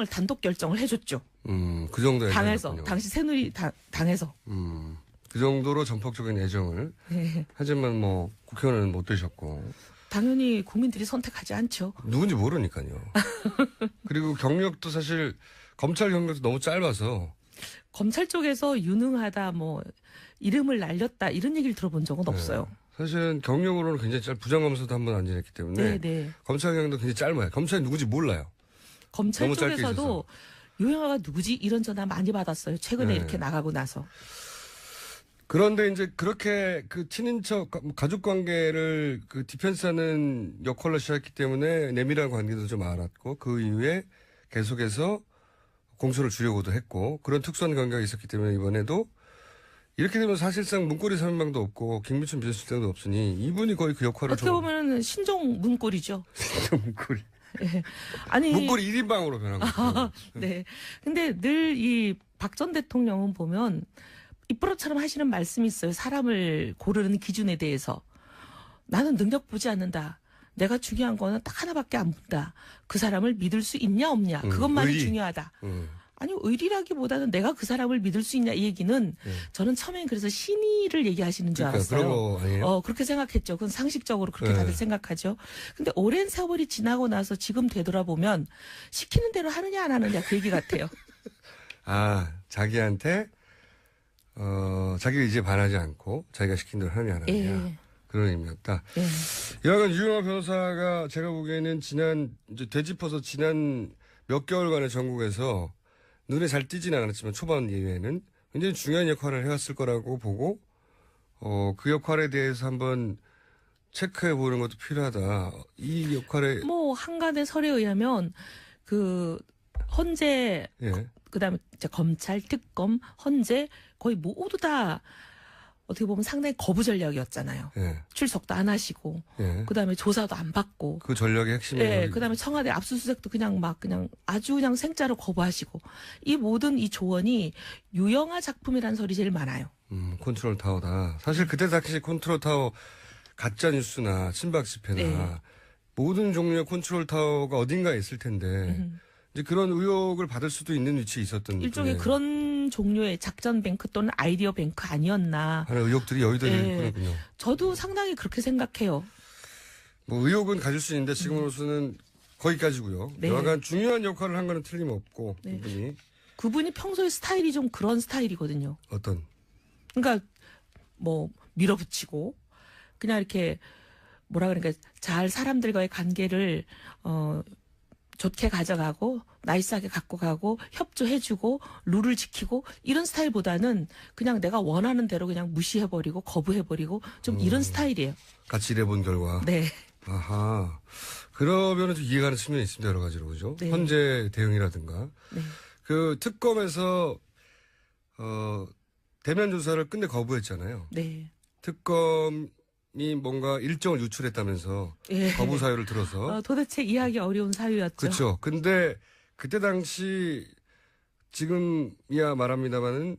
단독 결정을 해줬죠. 그 정도의 당에서 애정이었군요. 당시 새누리 당에서. 그 정도로 전폭적인 애정을 네. 하지만 뭐 국회의원은 못 되셨고 당연히 국민들이 선택하지 않죠. 누군지 모르니까요. 그리고 경력도 사실 검찰 경력도 너무 짧아서 검찰 쪽에서 유능하다, 뭐 이름을 날렸다 이런 얘기를 들어본 적은 없어요. 사실은 경력으로는 굉장히 부장검사도 한 번 안 지냈기 때문에 네. 검찰 경력도 굉장히 짧아요. 검찰이 누군지 몰라요. 검찰 너무 짧게 쪽에서도 있어서. 유영아가 누구지 이런 전화 많이 받았어요. 최근에 네. 이렇게 나가고 나서. 그런데 이제 그렇게 그 친인척 가족 관계를 그 디펜스하는 역할로 시작했기 때문에 내밀한 관계도 좀 알았고 그 이후에 계속해서 공소를 주려고도 했고 그런 특수한 관계가 있었기 때문에 이번에도 이렇게 되면 사실상 문고리 3인방도 없고 김미춘 비서실장도 없으니 이분이 거의 그 역할을 어떻게 보면 신종 문고리죠. 문고리 예. 아니 문고리 1인방으로 변한 거죠. 네. 근데 늘 이 박 전 대통령은 보면 입버릇처럼 하시는 말씀이 있어요. 사람을 고르는 기준에 대해서. 나는 능력 보지 않는다. 내가 중요한 거는 딱 하나밖에 안 본다. 그 사람을 믿을 수 있냐 없냐. 그것만이 의리. 중요하다. 아니 의리라기보다는 내가 그 사람을 믿을 수 있냐 이 얘기는 저는 처음엔 그래서 신의를 얘기하시는 줄 그러니까 알았어요. 그런 거 아니에요? 그렇게 생각했죠. 그건 상식적으로 그렇게 네. 다들 생각하죠. 근데 오랜 세월이 지나고 나서 지금 되돌아보면 시키는 대로 하느냐 안 하느냐 그 얘기 같아요. 아 자기한테 자기가 이제 반하지 않고 자기가 시킨 대로 하느냐 안 하느냐 예. 그런 의미였다. 예. 여하간 유영아 변호사가 제가 보기에는 이제 되짚어서 지난 몇 개월간의 전국에서 눈에 잘 띄진 않았지만 초반 예외에는 굉장히 중요한 역할을 해왔을 거라고 보고 그 역할에 대해서 한번 체크해 보는 것도 필요하다. 이 역할에 뭐 한간의 설에 의하면 그 헌재 예. 그다음에 이제 검찰 특검 헌재 거의 모두 다 어떻게 보면 상당히 거부 전략이었잖아요. 예. 출석도 안 하시고 예. 그다음에 조사도 안 받고 그 전략의 핵심이 예, 그다음에 청와대 압수수색도 그냥 아주 그냥 생짜로 거부하시고 이 모든 이 조언이 유영아 작품이라는 소리 제일 많아요. 컨트롤 타워다. 사실 그때 당시 컨트롤 타워 가짜 뉴스나 친박 집회나 네. 모든 종류의 컨트롤 타워가 어딘가에 있을 텐데 이제 그런 의혹을 받을 수도 있는 위치에 있었던 일종의 분이에요. 그런 종류의 작전 뱅크 또는 아이디어 뱅크 아니었나. 하는 의혹들이 여의도에 예. 있군요. 저도 상당히 그렇게 생각해요. 뭐 의혹은 가질 수 있는데 지금으로서는 거기까지고요. 네. 여하간 중요한 역할을 한 거는 틀림없고 네. 이분이 그분이 평소에 스타일이 좀 그런 스타일이거든요. 어떤 그러니까 뭐 밀어붙이고 그냥 이렇게 뭐라 그러니까 잘 사람들과의 관계를 좋게 가져가고 나이스하게 갖고 가고 협조해주고 룰을 지키고 이런 스타일보다는 그냥 내가 원하는 대로 그냥 무시해버리고 거부해버리고 좀 이런 스타일이에요. 같이 일해본 결과. 네. 아하. 그러면은 좀 이해가는 측면이 있습니다. 여러 가지로 그죠? 네. 현재 대응이라든가. 네. 그 특검에서 대면 조사를 끝내 거부했잖아요. 네. 특검이 뭔가 일정을 유출했다면서 예. 거부 사유를 들어서. 도대체 이해하기 어려운 사유였죠. 그렇죠. 근데 그때 당시 지금이야 말합니다만은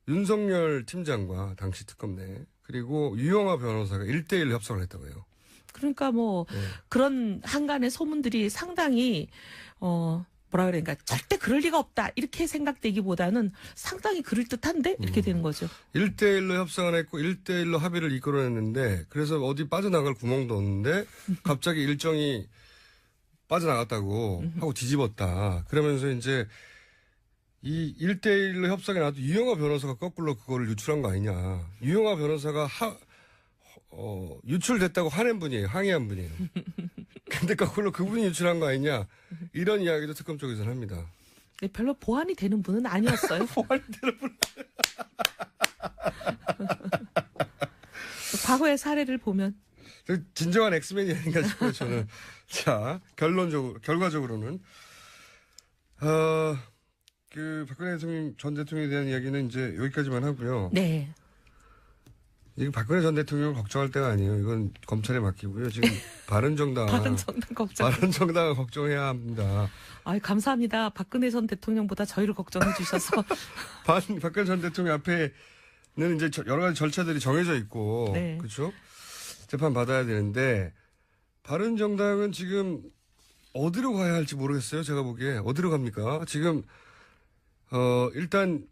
윤석열 팀장과 당시 특검 내 그리고 유영아 변호사가 1대1 협상을 했다고 해요. 그러니까 뭐 네. 그런 한간의 소문들이 상당히 뭐라 그러니까 절대 그럴 리가 없다 이렇게 생각되기보다는 상당히 그럴 듯한데 이렇게 되는 거죠. 1대1로 협상을 했고 1대1로 합의를 이끌어냈는데 그래서 어디 빠져나갈 구멍도 없는데 갑자기 일정이 빠져나갔다고 하고 뒤집었다. 그러면서 이제 이 1대1로 협상에 나도 유영아 변호사가 거꾸로 그거를 유출한 거 아니냐. 유영아 변호사가 유출됐다고 화낸 분이에요. 항의한 분이에요. 근데 거꾸로 그분이 유출한 거 아니냐. 이런 이야기도 특검 쪽에서는 합니다. 네, 별로 보완이 되는 분은 아니었어요. 보완이 되는 분. 과거의 사례를 보면 진정한 엑스맨이 아닌가 싶어요, 저는. 자, 결과적으로는, 박근혜 전 대통령에 대한 이야기는 이제 여기까지만 하고요. 네. 이거 박근혜 전 대통령을 걱정할 때가 아니에요. 이건 검찰에 맡기고요. 지금 바른정당. 바른정당을 걱정해야 합니다. 아이, 감사합니다. 박근혜 전 대통령보다 저희를 걱정해 주셔서. 박근혜 전 대통령 앞에는 이제 여러 가지 절차들이 정해져 있고. 네. 그렇죠? 재판 받아야 되는데, 바른정당은 지금 어디로 가야 할지 모르겠어요. 제가 보기에. 어디로 갑니까? 지금, 일단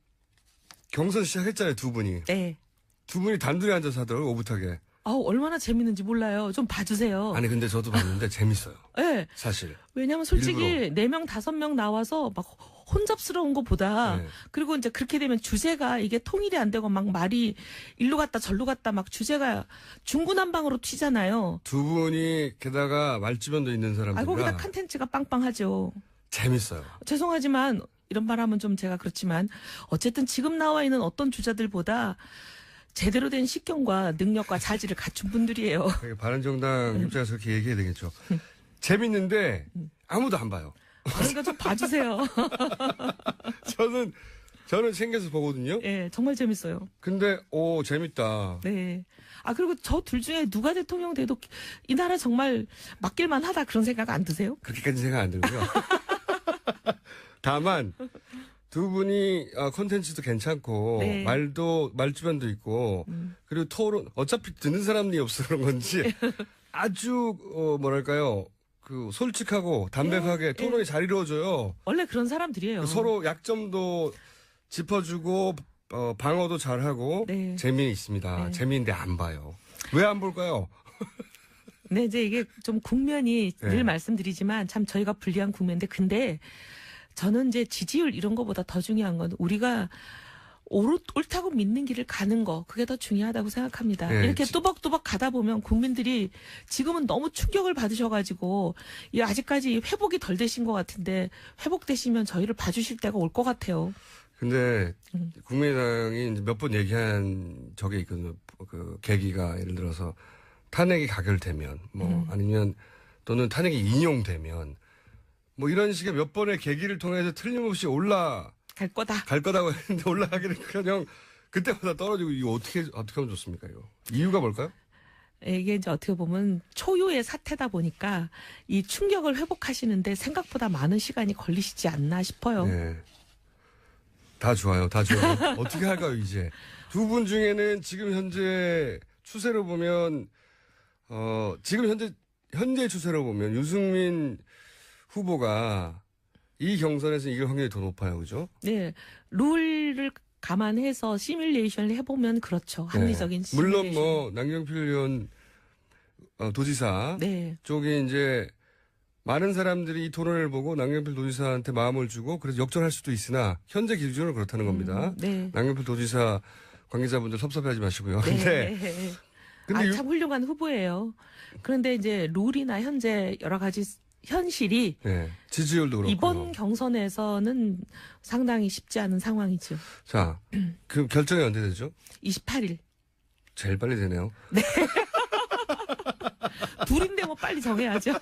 경선 시작했잖아요. 두 분이. 네. 두 분이 단둘이 앉아서 하더라고요. 오붓하게. 얼마나 재밌는지 몰라요. 좀 봐주세요. 아니 근데 저도 봤는데 재밌어요. 네. 사실. 왜냐면 솔직히 4명, 5명 나와서 막 혼잡스러운 것보다 네. 그리고 이제 그렇게 되면 주제가 이게 통일이 안 되고 막 말이 일로 갔다 절로 갔다 막 주제가 중구난방으로 튀잖아요. 두 분이 게다가 말주변도 있는 아, 거기다 사람들이라 컨텐츠가 빵빵하죠. 재밌어요. 죄송하지만 이런 말 하면 좀 제가 그렇지만 어쨌든 지금 나와 있는 어떤 주자들보다 제대로 된 식견과 능력과 자질을 갖춘 분들이에요. 바른정당 입장에서 그렇게 얘기해야 되겠죠. 재밌는데 아무도 안 봐요. 그러니까 좀 봐주세요. 저는 챙겨서 보거든요. 예, 정말 재밌어요. 근데 오 재밌다. 네. 아, 그리고 저 둘 중에 누가 대통령 돼도 이 나라 정말 맡길만 하다 그런 생각 안 드세요? 그렇게까지 생각 안 들고요. 다만 두 분이 콘텐츠도 괜찮고 네. 말주변도 있고 그리고 토론 어차피 듣는 사람이 없어 그런 건지 아주 뭐랄까요 그 솔직하고 담백하게 토론이 잘 이루어져요. 원래 그런 사람들이에요. 서로 약점도 짚어주고 방어도 잘하고 네. 재미있습니다. 네. 재미있는데 안 봐요. 왜 안 볼까요? 네, 이제 이게 좀 국면이 네. 늘 말씀드리지만 참 저희가 불리한 국면인데 근데 저는 이제 지지율 이런 거보다 더 중요한 건 우리가 옳다고 믿는 길을 가는 거 그게 더 중요하다고 생각합니다. 네, 이렇게 뚜벅뚜벅 가다 보면 국민들이 지금은 너무 충격을 받으셔가지고 이 아직까지 회복이 덜 되신 것 같은데 회복되시면 저희를 봐주실 때가 올 것 같아요. 근데 국민의당이 몇 번 얘기한 적이 있거든요. 그 계기가 예를 들어서 탄핵이 가결되면 뭐 아니면 또는 탄핵이 인용되면 뭐 이런 식의 몇 번의 계기를 통해서 틀림없이 갈 거다. 갈 거다고 했는데 올라가기는커녕 그때마다 떨어지고 이거 어떻게 하면 좋습니까 이거 이유가 뭘까요? 이게 이제 어떻게 보면 초유의 사태다 보니까 이 충격을 회복하시는데 생각보다 많은 시간이 걸리시지 않나 싶어요. 네. 다 좋아요. 다 좋아요. 어떻게 할까요 이제 두 분 중에는 지금 현재 추세로 보면 지금 현재 추세로 보면 유승민 후보가 이 경선에서 이길 확률이 더 높아요, 그죠? 네, 룰을 감안해서 시뮬레이션을 해보면 그렇죠. 합리적인 네. 물론 시뮬레이션. 뭐 남경필 의원 도지사 네, 쪽이 이제 많은 사람들이 이 토론을 보고 남경필 도지사한테 마음을 주고 그래서 역전할 수도 있으나 현재 기준으로 그렇다는 겁니다. 네. 남경필 도지사 관계자분들 섭섭해하지 마시고요. 네. 근데 참 훌륭한 후보예요. 그런데 이제 룰이나 현재 여러 가지 현실이 네, 지지율도 그렇고 이번 경선에서는 상당히 쉽지 않은 상황이죠. 자, 그 결정이 언제 되죠? 28일. 제일 빨리 되네요. 둘인데 뭐 빨리 정해야죠.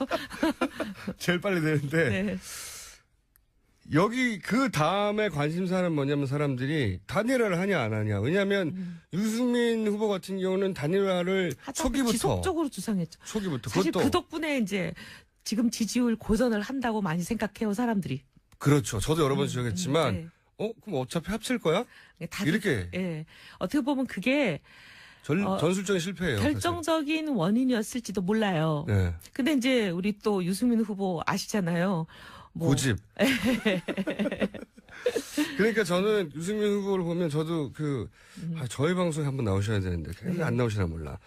제일 빨리 되는데 네. 여기 그 다음에 관심사는 뭐냐면 사람들이 단일화를 하냐 안 하냐. 왜냐하면 유승민 후보 같은 경우는 단일화를 초기부터 지속적으로 주장했죠. 초기부터 사실 그것도 그 덕분에 이제 지금 지지율 고전을 한다고 많이 생각해요, 사람들이. 그렇죠. 저도 여러 번 지적했지만 네. 그럼 어차피 합칠 거야? 다들, 이렇게 예. 어떻게 보면 그게 전술적인 실패예요. 결정적인 원인이었을지도 몰라요. 사실. 네. 근데 이제 우리 또 유승민 후보 아시잖아요. 뭐 고집. 그러니까 저는 유승민 후보를 보면 저도 저희 방송에 한번 나오셔야 되는데 네. 안 나오시나 몰라.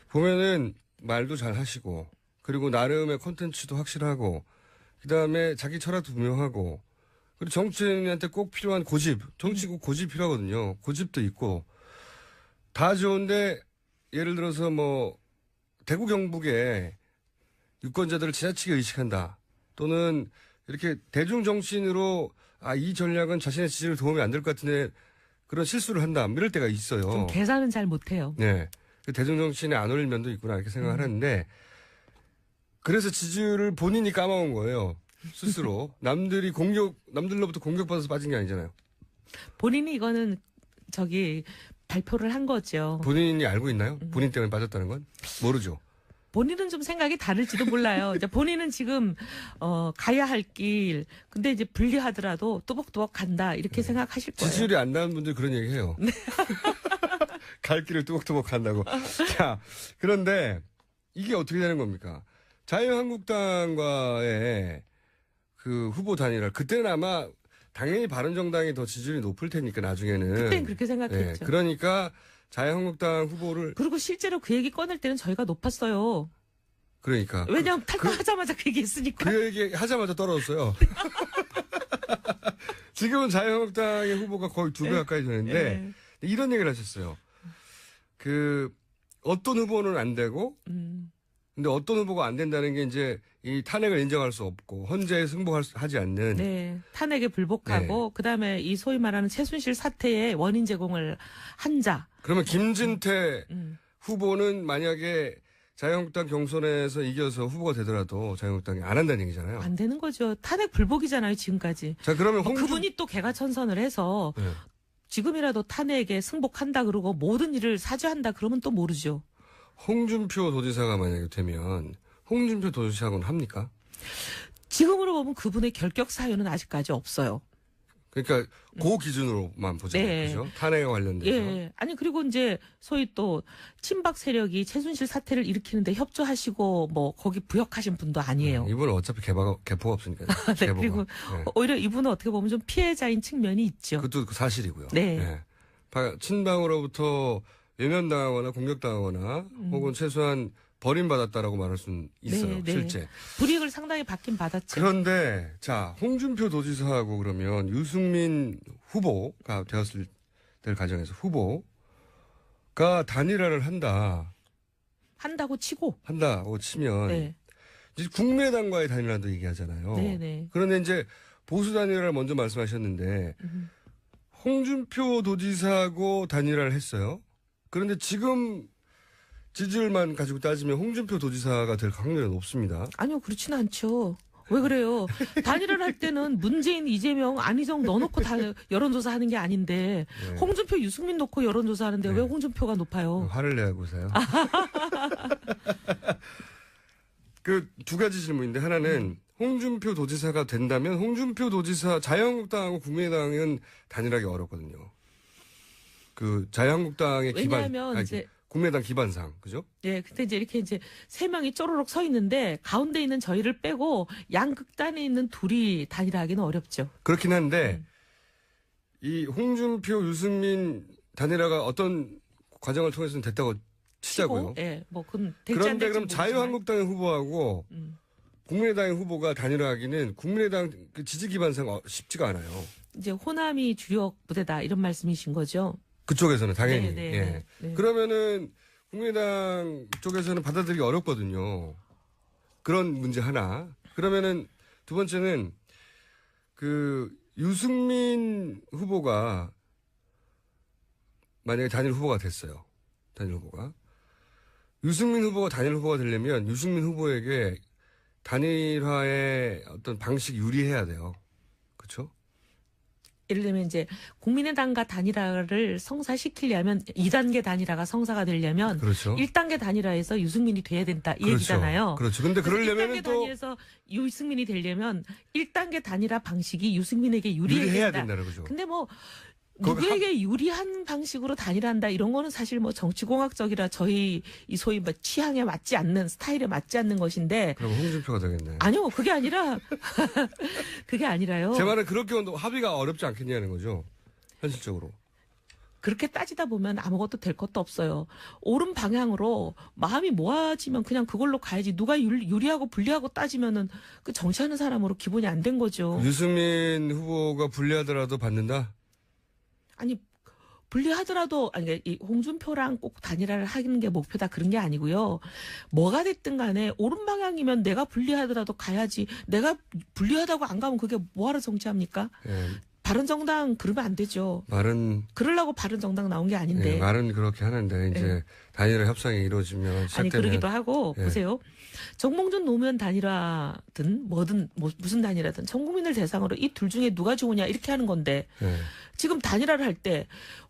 보면은 말도 잘 하시고 그리고 나름의 콘텐츠도 확실하고 그다음에 자기 철학도 분명하고 그리고 정치인한테 꼭 필요한 고집. 정치 꼭 고집 필요하거든요. 고집도 있고 다 좋은데 예를 들어서 뭐 대구 경북에 유권자들을 지나치게 의식한다. 또는 이렇게 대중 정치인으로 이 전략은 자신의 지지를 도움이 안 될 것 같은데 그런 실수를 한다. 이럴 때가 있어요. 좀 계산은 잘 못해요. 네. 대중 정치인에 안 어울릴 면도 있구나 이렇게 생각을 하는데 그래서 지지율을 본인이 까먹은 거예요. 스스로. 남들로부터 공격받아서 빠진 게 아니잖아요. 본인이 이거는 발표를 한 거죠. 본인이 알고 있나요? 본인 때문에 빠졌다는 건? 모르죠. 본인은 좀 생각이 다를지도 몰라요. 이제 본인은 지금 가야 할 길, 근데 이제 불리하더라도 또박또박 간다 이렇게 생각하실 거예요. 지지율이 안 나는 분들 그런 얘기 해요. 갈 길을 뚜벅뚜벅 간다고. 자, 그런데 이게 어떻게 되는 겁니까? 자유한국당과의 그 후보 단일화, 그때는 아마 당연히 바른정당이 더 지지율이 높을 테니까 나중에는. 그때는 그렇게 생각했죠. 그러니까 자유한국당 후보를 그리고 실제로 그 얘기 꺼낼 때는 저희가 높았어요. 그러니까 왜냐하면 탈당하자마자 그 얘기 했으니까. 그 얘기 하자마자 떨어졌어요. 지금은 자유한국당의 후보가 거의 2배 가까이 되는데 이런 얘기를 하셨어요. 그 어떤 후보는 안 되고 근데 어떤 후보가 안 된다는 게 이제 이 탄핵을 인정할 수 없고 헌재에 승복하지 않는 네, 탄핵에 불복하고 그다음에 이 소위 말하는 최순실 사태의 원인 제공을 한 자. 그러면 김진태 후보는 만약에 자유한국당 경선에서 이겨서 후보가 되더라도 자유한국당이 안 한다는 얘기잖아요. 안 되는 거죠. 탄핵 불복이잖아요, 지금까지. 자, 그러면 그분이 또 개가천선을 해서 네. 지금이라도 탄핵에 승복한다 그러고 모든 일을 사죄한다 그러면 또 모르죠. 홍준표 도지사가 만약에 되면 홍준표 도지사하고는 합니까? 지금으로 보면 그분의 결격 사유는 아직까지 없어요. 그러니까 그 기준으로만 보잖아요. 네. 그죠? 탄핵에 관련돼서. 예. 아니 그리고 이제 소위 또 친박 세력이 최순실 사태를 일으키는데 협조하시고 뭐 거기 부역하신 분도 아니에요. 이분은 어차피 개포가 없으니까요. 네, 그리고 오히려 이분은 어떻게 보면 좀 피해자인 측면이 있죠. 그것도 사실이고요. 네. 친방으로부터 외면당하거나 공격당하거나 혹은 최소한 버림받았다라고 말할 수는 있어요. 네. 실제. 불이익을 상당히 받긴 받았죠. 그런데 자 홍준표 도지사하고 그러면 유승민 후보가 되었을 때 가정에서 후보가 단일화를 한다고 치고. 한다고 치면 네. 이제 국민의당과의 단일화도 얘기하잖아요. 네. 그런데 이제 보수 단일화를 먼저 말씀하셨는데 홍준표 도지사하고 단일화를 했어요. 그런데 지금 지지율만 가지고 따지면 홍준표 도지사가 될 확률이 높습니다. 아니요, 그렇지는 않죠. 왜 그래요? 단일화를 할 때는 문재인, 이재명, 안희정 넣어놓고 다 여론조사 하는 게 아닌데 네. 홍준표, 유승민 놓고 여론조사 하는데 네. 왜 홍준표가 높아요? 화를 내고서요. 그 두 가지 질문인데 하나는 홍준표 도지사가 된다면 홍준표 도지사 자유한국당하고 국민의당은 단일하기 어렵거든요. 그 자유한국당의 왜냐하면 이제 국민의당 기반상 그죠? 예, 근데 이제 이렇게 이제 세 명이 쪼르륵 서 있는데 가운데 있는 저희를 빼고 양극단에 있는 둘이 단일화하기는 어렵죠. 그렇긴 한데 이 홍준표 유승민 단일화가 어떤 과정을 통해서는 됐다고 치자고요. 예, 뭐 그건 될지 안 그런데 될지 그럼 모르지만. 자유한국당의 후보하고 국민의당의 후보가 단일화하기는 국민의당 그 지지 기반상 쉽지가 않아요. 이제 호남이 주력 부대다 이런 말씀이신 거죠. 그쪽에서는 당연히. 네. 그러면은 국민의당 쪽에서는 받아들이기 어렵거든요. 그런 문제 하나. 그러면은 두 번째는 그 유승민 후보가 만약에 단일 후보가 됐어요. 단일 후보가. 유승민 후보가 단일 후보가 되려면 유승민 후보에게 단일화의 어떤 방식 유리해야 돼요. 그렇죠? 예를 들면 이제 국민의당과 단일화를 성사시키려면 2단계 단일화가 성사가 되려면 그렇죠. 1단계 단일화에서 유승민이 돼야 된다 이 그렇죠. 얘기잖아요. 그렇죠. 근데 그러려면 1단계 또 단위에서 유승민이 되려면 1단계 단일화 방식이 유승민에게 유리해야 유리해야 된다. 된다는 거죠. 근데 뭐 거기 누구에게 유리한 방식으로 단일한다 이런 거는 사실 뭐 정치공학적이라 저희 이 소위 뭐 취향에 맞지 않는 스타일에 맞지 않는 것인데 그럼 홍준표가 되겠네. 아니요 그게 아니라 그게 아니라요. 제 말은 그렇게 합의가 어렵지 않겠냐는 거죠. 현실적으로. 그렇게 따지다 보면 아무것도 될 것도 없어요. 옳은 방향으로 마음이 모아지면 그냥 그걸로 가야지. 누가 유리하고 불리하고 따지면은 그 정치하는 사람으로 기본이 안 된 거죠. 유승민 후보가 불리하더라도 받는다? 아니 불리하더라도 아니 이 홍준표랑 꼭 단일화를 하는 게 목표다 그런 게 아니고요. 뭐가 됐든 간에 옳은 방향이면 내가 불리하더라도 가야지. 내가 불리하다고 안 가면 그게 뭐하러 정치합니까? 예, 바른정당 그러면 안 되죠. 말은 그러려고 바른정당 나온 게 아닌데. 예, 말은 그렇게 하는데 이제 단일화 협상이 이루어지면 아니 시작되면 그러기도 하고 예. 보세요. 정몽준 노무현 단일화든 뭐든 무슨 단일화든 전 국민을 대상으로 이 둘 중에 누가 좋으냐 이렇게 하는 건데 예. 지금 단일화를 할 때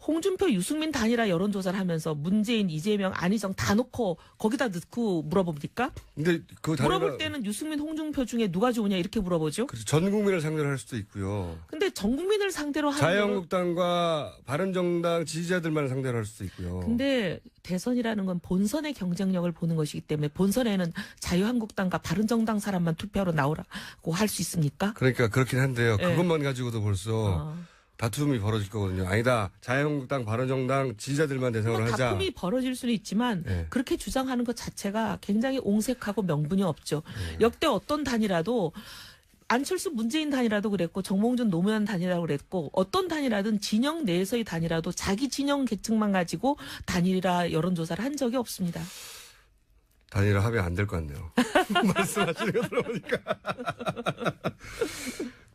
홍준표 유승민 단일화 여론조사를 하면서 문재인 이재명 안희정 다 놓고 거기다 넣고 물어봅니까? 근데 그 단일화 물어볼 때는 유승민 홍준표 중에 누가 좋으냐 이렇게 물어보죠. 그래서 전 국민을 상대로 할 수도 있고요. 근데 전 국민을 상대로 하는 거는 자유한국당과 바른정당 지지자들만 상대로 할 수도 있고요. 근데 대선이라는 건 본선의 경쟁력을 보는 것이기 때문에 본선에는 자유한국당과 바른정당 사람만 투표하러 나오라고 할 수 있습니까? 그러니까 그렇긴 한데요. 예. 그것만 가지고도 벌써 다툼이 벌어질 거거든요. 아니다. 자유한국당, 바른정당 지지자들만 대상으로 하자. 다툼이 벌어질 수는 있지만 네. 그렇게 주장하는 것 자체가 굉장히 옹색하고 명분이 없죠. 역대 어떤 단이라도 안철수 문재인 단이라도 그랬고 정몽준 노무현 단이라도 그랬고 어떤 단이라든 진영 내에서의 단이라도 자기 진영 계층만 가지고 단일이라 여론조사를 한 적이 없습니다. 단일화 합의 안 될 것 같네요. 말씀하시는 거 들어보니까.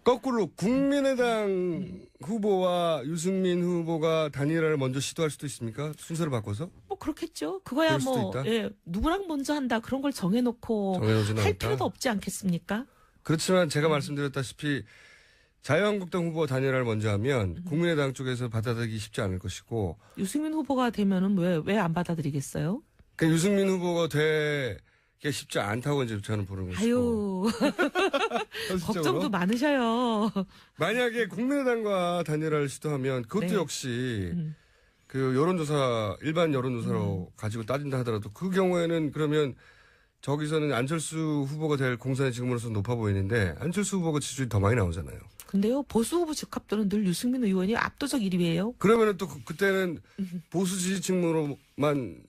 거꾸로 국민의당 후보와 유승민 후보가 단일화를 먼저 시도할 수도 있습니까? 순서를 바꿔서? 뭐 그렇겠죠. 그거야 그럴 수도 뭐 있다. 예, 누구랑 먼저 한다 그런 걸 정해놓고 정해놓지는 할 않다. 필요도 없지 않겠습니까? 그렇지만 제가 말씀드렸다시피 자유한국당 후보 단일화를 먼저 하면 국민의당 쪽에서 받아들이기 쉽지 않을 것이고 유승민 후보가 되면은 왜 안 받아들이겠어요? 그러니까 유승민 후보가 되기가 쉽지 않다고 이제 저는 보는 것이고 아유 현실적으로 걱정도 많으셔요. 만약에 국민의당과 단일화를 시도하면 그것도 네. 역시 음. 그 여론조사 일반 여론조사로 가지고 따진다 하더라도 그 경우에는 그러면 저기서는 안철수 후보가 될 공산이 지금으로서 높아 보이는데 안철수 후보가 지지율이 더 많이 나오잖아요. 근데요 보수 후보 집합도는 늘 유승민 의원이 압도적 1위예요. 그러면은 또 그때는 보수 지지층으로만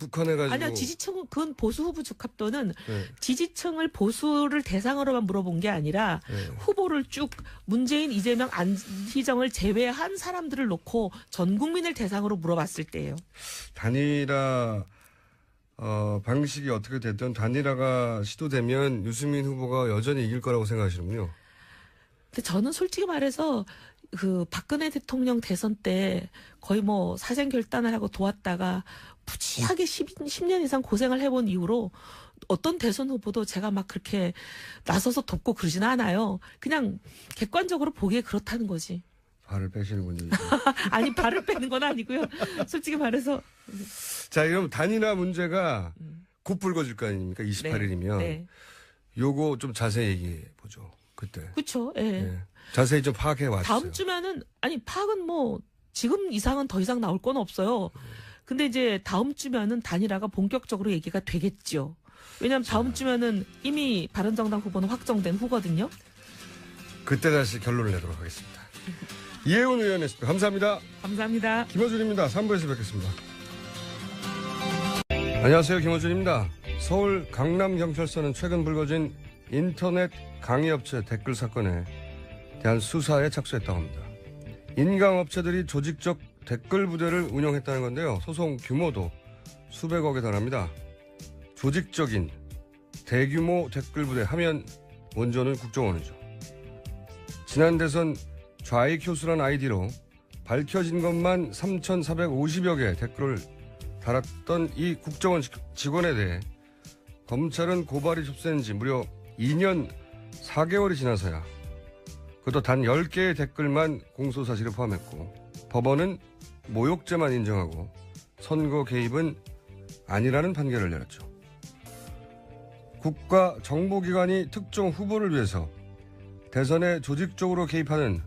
국한해가지고 아니야 지지층은 그건 보수 후보 집합도는 네, 지지층을 보수를 대상으로만 물어본 게 아니라 네. 후보를 쭉 문재인, 이재명, 안희정을 제외한 사람들을 놓고 전 국민을 대상으로 물어봤을 때예요. 단일화 방식이 어떻게 됐든 단일화가 시도되면 유승민 후보가 여전히 이길 거라고 생각하시는군요. 근데 저는 솔직히 말해서 그 박근혜 대통령 대선 때 거의 뭐 사생 결단을 하고 도왔다가 무지하게 10년 이상 고생을 해본 이후로 어떤 대선 후보도 제가 막 그렇게 나서서 돕고 그러지는 않아요. 그냥 객관적으로 보기에 그렇다는 거지. 발을 빼시는군요. 아니 발을 빼는 건 아니고요. 솔직히 말해서 자, 그럼 단일화 문제가 곧 불거질 거 아닙니까? 28일이면. 네. 요거 좀 자세히 얘기해 보죠. 그때. 그렇죠. 예. 네. 자세히 좀 파악해 와주세요. 다음 주면은 아니 파악은 뭐 지금 이상은 더 이상 나올 건 없어요. 근데 이제 다음 주면은 단일화가 본격적으로 얘기가 되겠죠. 왜냐하면 다음 주면은 이미 바른정당 후보는 확정된 후거든요. 그때 다시 결론을 내도록 하겠습니다. 이혜훈 의원이었습니다. 감사합니다. 감사합니다. 김어준입니다. 3부에서 뵙겠습니다. 안녕하세요. 김어준입니다. 서울 강남경찰서는 최근 불거진 인터넷 강의업체 댓글 사건에 대한 수사에 착수했다고 합니다. 인강업체들이 조직적 댓글 부대를 운영했다는 건데요. 소송 규모도 수백억에 달합니다. 조직적인 대규모 댓글 부대 하면 원조는 국정원이죠. 지난 대선 좌익효수란 아이디로 밝혀진 것만 3,450여 개의 댓글을 달았던 이 국정원 직원에 대해 검찰은 고발이 접수된 지 무려 2년 4개월이 지나서야 그것도 단 10개의 댓글만 공소사실에 포함했고 법원은 모욕죄만 인정하고 선거 개입은 아니라는 판결을 내렸죠. 국가 정보기관이 특정 후보를 위해서 대선에 조직적으로 개입하는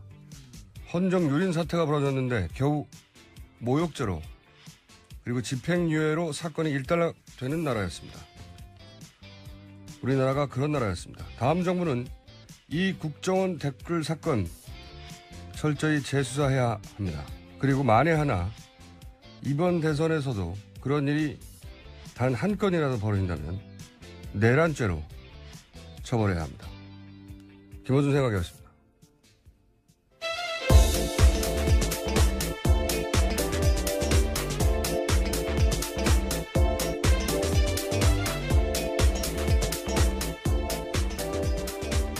헌정유린 사태가 벌어졌는데 겨우 모욕죄로 그리고 집행유예로 사건이 일단락되는 나라였습니다. 우리나라가 그런 나라였습니다. 다음 정부는 이 국정원 댓글 사건 철저히 재수사해야 합니다. 그리고 만에 하나 이번 대선에서도 그런 일이 단 한 건이라도 벌어진다면 내란죄로 처벌해야 합니다. 김어준 생각이었습니다.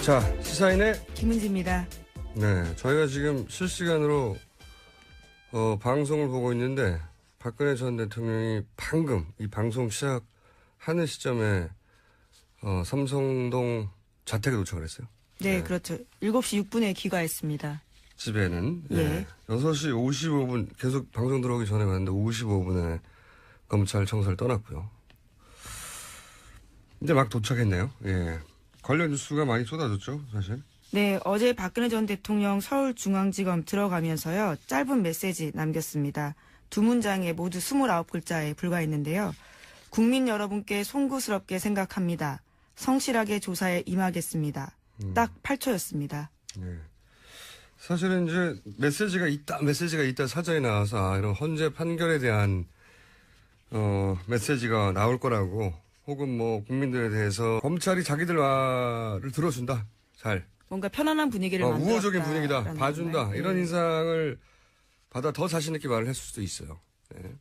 자, 시사인의 김은지입니다. 네, 저희가 지금 실시간으로 방송을 보고 있는데 박근혜 전 대통령이 방금 이 방송 시작하는 시점에 삼성동 자택에 도착을 했어요. 네, 그렇죠. 7시 6분에 귀가했습니다. 집에는 예. 6시 55분 계속 방송 들어오기 전에 갔는데 55분에 검찰 청사를 떠났고요. 이제 막 도착했네요. 예. 관련 뉴스가 많이 쏟아졌죠, 사실. 네, 어제 박근혜 전 대통령 서울중앙지검 들어가면서요, 짧은 메시지 남겼습니다. 두 문장에 모두 29글자에 불과했는데요. 국민 여러분께 송구스럽게 생각합니다. 성실하게 조사에 임하겠습니다. 딱 8초였습니다. 예. 사실은 이제 메시지가 있다 사전에 나와서 이런 헌재 판결에 대한 메시지가 나올 거라고 혹은 뭐 국민들에 대해서 검찰이 자기들 말을 들어준다. 잘. 뭔가 편안한 분위기를 만들었다. 우호적인 분위기다. 봐준다. 이런 인상을 받아 더 자신 있게 말을 했을 수도 있어요. 네.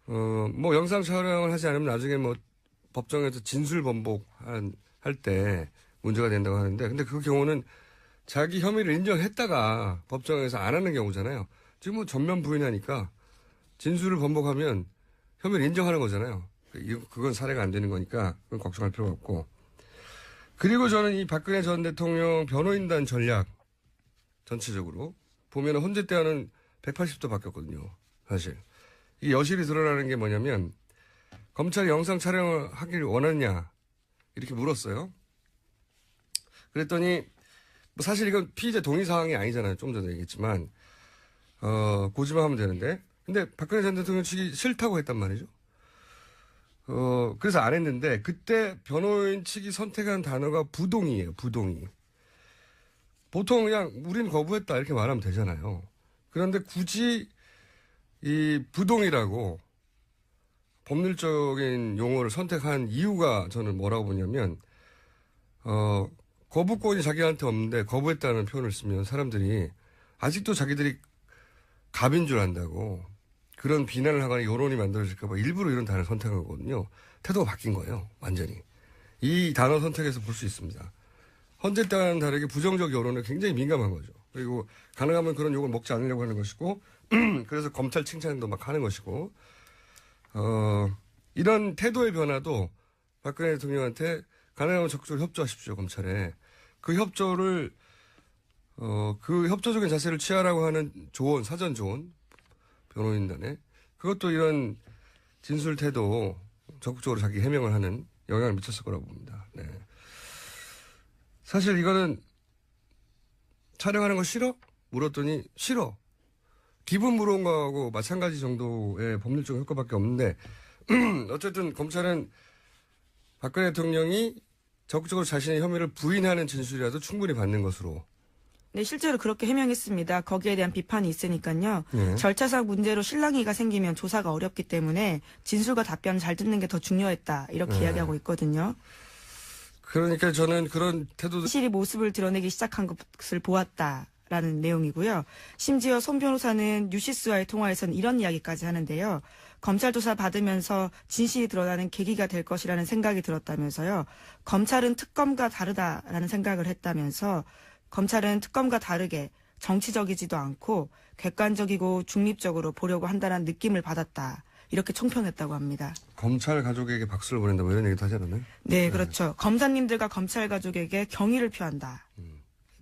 뭐 영상 촬영을 하지 않으면 나중에 뭐 법정에서 진술 번복할 때 문제가 된다고 하는데 근데 그 경우는 자기 혐의를 인정했다가 법정에서 안 하는 경우잖아요. 지금 뭐 전면 부인하니까 진술을 번복하면 혐의를 인정하는 거잖아요. 그건 사례가 안 되는 거니까 그건 걱정할 필요가 없고. 그리고 저는 이 박근혜 전 대통령 변호인단 전략 전체적으로 보면 헌재 때와는 180도 바뀌었거든요. 사실. 이 여실히 드러나는 게 뭐냐면 검찰이 영상 촬영을 하길 원하느냐 이렇게 물었어요. 그랬더니 뭐 사실 이건 피의자 동의 사항이 아니잖아요. 좀 전에 얘기했지만 고지만 하면 되는데 근데 박근혜 전 대통령 측이 싫다고 했단 말이죠. 그래서 안 했는데 그때 변호인 측이 선택한 단어가 부동의예요. 부동의. 보통 그냥 우린 거부했다 이렇게 말하면 되잖아요. 그런데 굳이 이 부동의라고 법률적인 용어를 선택한 이유가 저는 뭐라고 보냐면 거부권이 자기한테 없는데 거부했다는 표현을 쓰면 사람들이 아직도 자기들이 갑인 줄 안다고 그런 비난을 하거나 여론이 만들어질까 봐 일부러 이런 단어를 선택한 거거든요. 태도가 바뀐 거예요. 완전히. 이 단어 선택에서 볼 수 있습니다. 헌재 때와는 다르게 부정적 여론에 굉장히 민감한 거죠. 그리고 가능하면 그런 욕을 먹지 않으려고 하는 것이고 그래서 검찰 칭찬도 막 하는 것이고 이런 태도의 변화도 박근혜 대통령한테 가능하면 적극적으로 협조하십시오. 검찰에. 그 협조를 그 협조적인 자세를 취하라고 하는 조언, 사전 조언 변호인단에 그것도 이런 진술 태도 적극적으로 자기 해명을 하는 영향을 미쳤을 거라고 봅니다. 네. 사실 이거는 촬영하는 거 싫어? 물었더니 싫어. 기분 물어온 거하고 마찬가지 정도의 법률적 효과밖에 없는데 어쨌든 검찰은 박근혜 대통령이 적극적으로 자신의 혐의를 부인하는 진술이라도 충분히 받는 것으로. 네, 실제로 그렇게 해명했습니다. 거기에 대한 비판이 있으니까요. 네. 절차상 문제로 실랑이가 생기면 조사가 어렵기 때문에 진술과 답변을 잘 듣는 게 더 중요했다. 이렇게 이야기하고 있거든요. 그러니까 저는 그런 태도도 진실이 모습을 드러내기 시작한 것을 보았다라는 내용이고요. 심지어 손 변호사는 뉴시스와의 통화에서는 이런 이야기까지 하는데요. 검찰 조사 받으면서 진실이 드러나는 계기가 될 것이라는 생각이 들었다면서요. 검찰은 특검과 다르다라는 생각을 했다면서 검찰은 특검과 다르게 정치적이지도 않고 객관적이고 중립적으로 보려고 한다는 느낌을 받았다. 이렇게 총평했다고 합니다. 검찰 가족에게 박수를 보낸다 뭐 이런 얘기도 하지 않았나요? 네, 그렇죠. 검사님들과 검찰 가족에게 경의를 표한다.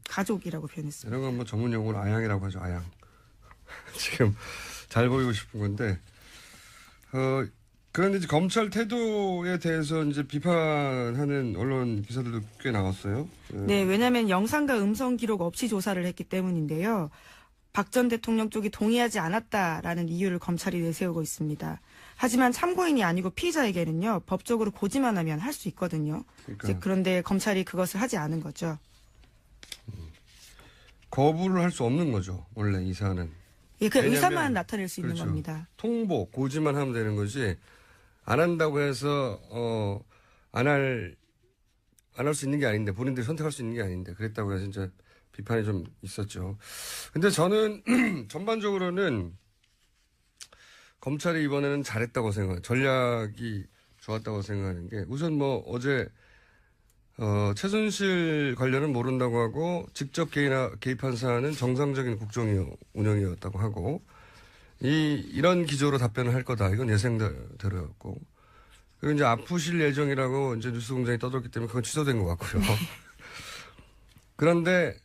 가족이라고 표현했습니다. 이런 건 뭐 전문 용어로 아양이라고 하죠. 아양. 지금 잘 보이고 싶은 건데 그런데 이제 검찰 태도에 대해서 이제 비판하는 언론 기사들도 꽤 나왔어요. 네, 왜냐하면 영상과 음성 기록 없이 조사를 했기 때문인데요. 박 전 대통령 쪽이 동의하지 않았다라는 이유를 검찰이 내세우고 있습니다. 하지만 참고인이 아니고 피의자에게는요. 법적으로 고지만 하면 할 수 있거든요. 그러니까. 그런데 검찰이 그것을 하지 않은 거죠. 거부를 할 수 없는 거죠. 원래 이 사안은. 예, 그 왜냐하면- 의사만 나타낼 수 있는 그렇죠. 겁니다. 통보, 고지만 하면 되는 거지 안 한다고 해서 안 할 수 있는 게 아닌데 본인들이 선택할 수 있는 게 아닌데 그랬다고 해서 진짜 비판이 좀 있었죠. 근데 저는 전반적으로는 검찰이 이번에는 잘했다고 생각해요. 전략이 좋았다고 생각하는 게 우선 뭐 어제 최순실 관련은 모른다고 하고 직접 개입한 사안은 정상적인 국정 운영이었다고 하고 이런 기조로 답변을 할 거다. 이건 예상대로였고. 그리고 이제 아프실 예정이라고 이제 뉴스공장이 떠들었기 때문에 그건 취소된 것 같고요. 그런데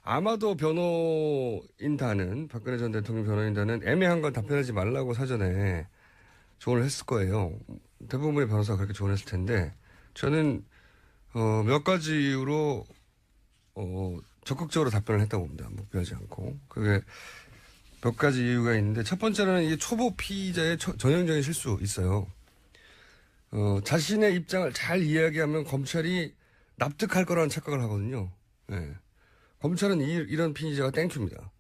아마도 변호인단은 박근혜 전 대통령 변호인단은 애매한 건 답변하지 말라고 사전에 조언을 했을 거예요. 대부분의 변호사가 그렇게 조언했을 텐데 저는 몇 가지 이유로 적극적으로 답변을 했다고 봅니다. 묵비하지 않고. 그게 몇 가지 이유가 있는데 첫 번째는 이게 초보 피의자의 전형적인 실수 있어요. 자신의 입장을 잘 이야기하면 검찰이 납득할 거라는 착각을 하거든요. 네. 검찰은 이런 피의자가 땡큐입니다.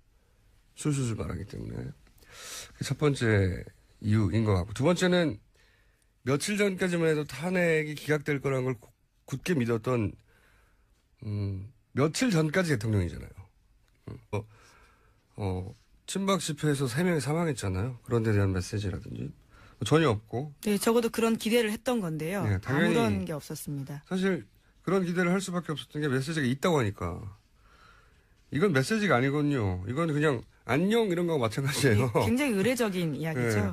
술술술 말하기 때문에. 그게 첫 번째 이유인 것 같고. 두 번째는 며칠 전까지만 해도 탄핵이 기각될 거라는 걸 굳게 믿었던, 며칠 전까지 대통령이잖아요. 친박 집회에서 3명이 사망했잖아요. 그런 데 대한 메시지라든지. 전혀 없고. 네, 적어도 그런 기대를 했던 건데요. 네, 당연히 아무런 게 없었습니다. 사실 그런 기대를 할 수밖에 없었던 게 메시지가 있다고 하니까. 이건 메시지가 아니거든요. 이건 그냥 안녕 이런 거와 마찬가지예요. 네, 굉장히 의례적인 이야기죠. 네.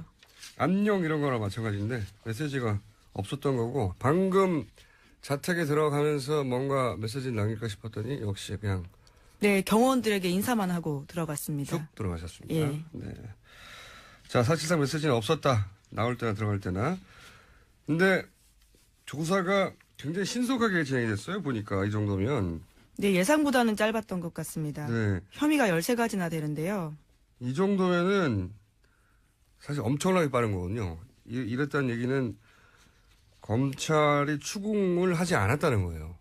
안녕 이런 거랑 마찬가지인데 메시지가 없었던 거고 방금 자택에 들어가면서 뭔가 메시지를 남길까 싶었더니 역시 그냥 네, 경호원들에게 인사만 하고 들어갔습니다. 쭉 들어가셨습니다. 예. 네. 자, 사실상 메시지는 없었다. 나올 때나 들어갈 때나. 근데 조사가 굉장히 신속하게 진행이 됐어요. 보니까 이 정도면. 네, 예상보다는 짧았던 것 같습니다. 네. 혐의가 13가지나 되는데요. 이 정도면은 사실 엄청나게 빠른 거거든요. 이랬다는 얘기는 검찰이 추궁을 하지 않았다는 거예요.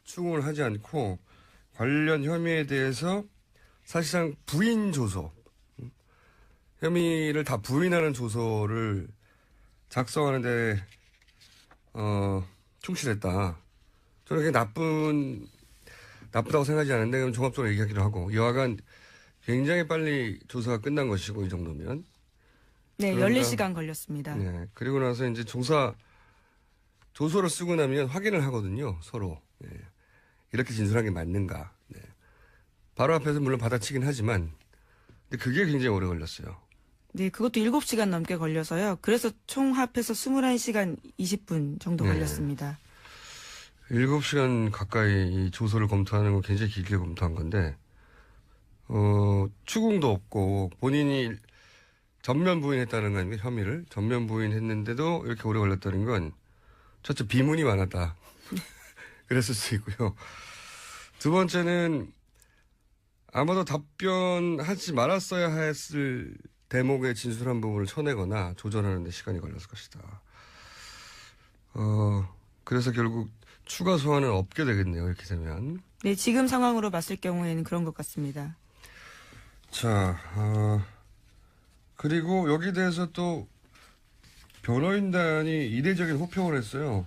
추궁을 하지 않고 관련 혐의에 대해서 사실상 부인 조서, 혐의를 다 부인하는 조서를 작성하는데 충실했다. 저는 그게 나쁘다고 생각하지 않은데 그럼 종합적으로 얘기하기로 하고 여하간 굉장히 빨리 조사가 끝난 것이고 이 정도면. 네, 그런가? 14시간 걸렸습니다. 네. 그리고 나서 이제 조서를 쓰고 나면 확인을 하거든요, 서로. 네. 이렇게 진술한 게 맞는가. 네. 바로 앞에서 물론 받아치긴 하지만, 근데 그게 굉장히 오래 걸렸어요. 네, 그것도 7시간 넘게 걸려서요. 그래서 총 합해서 21시간 20분 정도 네. 걸렸습니다. 7시간 가까이 이 조서를 검토하는 건 굉장히 길게 검토한 건데, 추궁도 없고, 본인이 전면 부인했다는 거 아닙니까? 혐의를. 전면 부인했는데도 이렇게 오래 걸렸다는 건, 첫째, 비문이 많았다. 그랬을 수 있고요. 두 번째는, 아마도 답변하지 말았어야 했을 대목의 진술한 부분을 쳐내거나 조절하는 데 시간이 걸렸을 것이다. 그래서 결국 추가 소환은 없게 되겠네요. 이렇게 되면. 네, 지금 상황으로 봤을 경우에는 그런 것 같습니다. 자, 그리고 여기에 대해서 또 변호인단이 이례적인 호평을 했어요.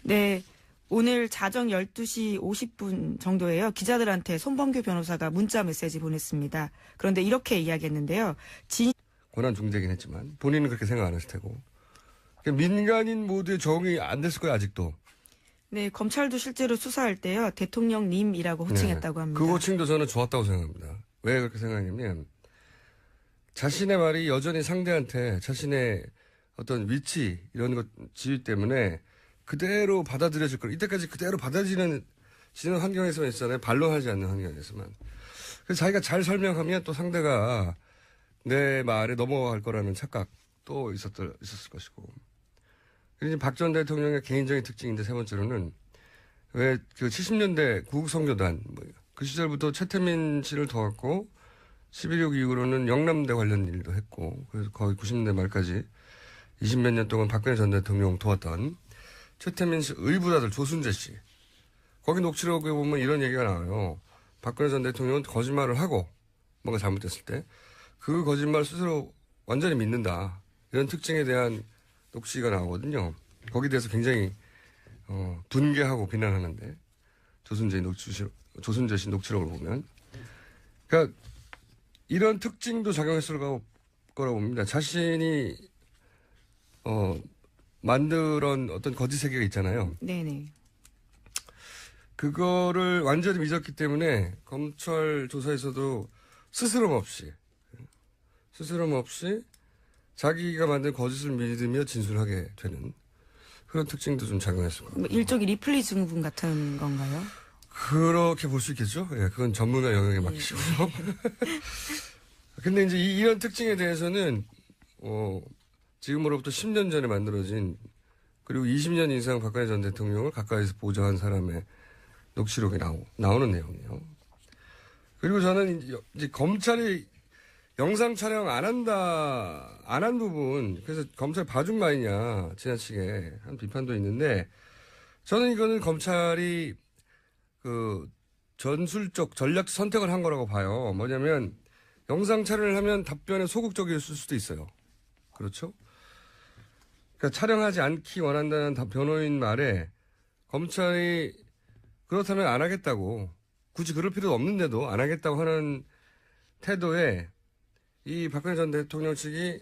네, 오늘 자정 12시 50분 정도에요. 기자들한테 손범규 변호사가 문자 메시지 보냈습니다. 그런데 이렇게 이야기했는데요. 권한 중재긴 했지만 본인은 그렇게 생각 안 했을 테고. 민간인 모두의 적응이 안 됐을 거예요, 아직도. 네, 검찰도 실제로 수사할 때요. 대통령님이라고 호칭했다고 합니다. 그 호칭도 저는 좋았다고 생각합니다. 왜 그렇게 생각하냐면 자신의 말이 여전히 상대한테 자신의 어떤 위치 이런 것 지위 때문에 그대로 받아들여질 걸 이때까지 그대로 받아들이는 환경에서만 있잖아요. 반론하지 않는 환경에서만. 그래서 자기가 잘 설명하면 또 상대가 내 말에 넘어갈 거라는 착각도 있었을 것이고. 그리고 박 전 대통령의 개인적인 특징인데 세 번째로는 왜 그 70년대 구국선교단 그 시절부터 최태민 씨를 도왔고 11.6 이후로는 영남대 관련 일도 했고 그래서 거의 90년대 말까지 20몇 년 동안 박근혜 전 대통령 도왔던 최태민 씨 의붓아들 조순재 씨. 거기 녹취록에 보면 이런 얘기가 나와요. 박근혜 전 대통령은 거짓말을 하고 뭔가 잘못됐을 때 그 거짓말 스스로 완전히 믿는다. 이런 특징에 대한 녹취가 나오거든요. 거기에 대해서 굉장히 분개하고 비난하는데 조순재 씨 녹취록을 보면 그러니까 이런 특징도 작용했을 거라고 봅니다. 자신이 만든 어떤 거짓 세계가 있잖아요. 네네. 그거를 완전히 믿었기 때문에 검찰 조사에서도 스스럼 없이 자기가 만든 거짓을 믿으며 진술하게 되는 그런 특징도 좀 작용했을 겁니다. 일종의 리플리 증후군 같은 건가요? 그렇게 볼 수 있겠죠. 예, 그건 전문가 영역에 맡기시고요. 근데 이제 이런 특징에 대해서는 지금으로부터 10년 전에 만들어진 그리고 20년 이상 박근혜 전 대통령을 가까이서 보좌한 사람의 녹취록이 나오는 내용이에요. 그리고 저는 이제 검찰이 영상 촬영 안 한 부분, 그래서 검찰 봐준 거 아니냐, 지나치게 한 비판도 있는데, 저는 이거는 검찰이, 전술적 전략 선택을 한 거라고 봐요. 뭐냐면 영상 촬영을 하면 답변에 소극적일 수도 있어요. 그렇죠? 그러니까 촬영하지 않기 원한다는 변호인 말에 검찰이 그렇다면 안 하겠다고, 굳이 그럴 필요도 없는데도 안 하겠다고 하는 태도에 이 박근혜 전 대통령 측이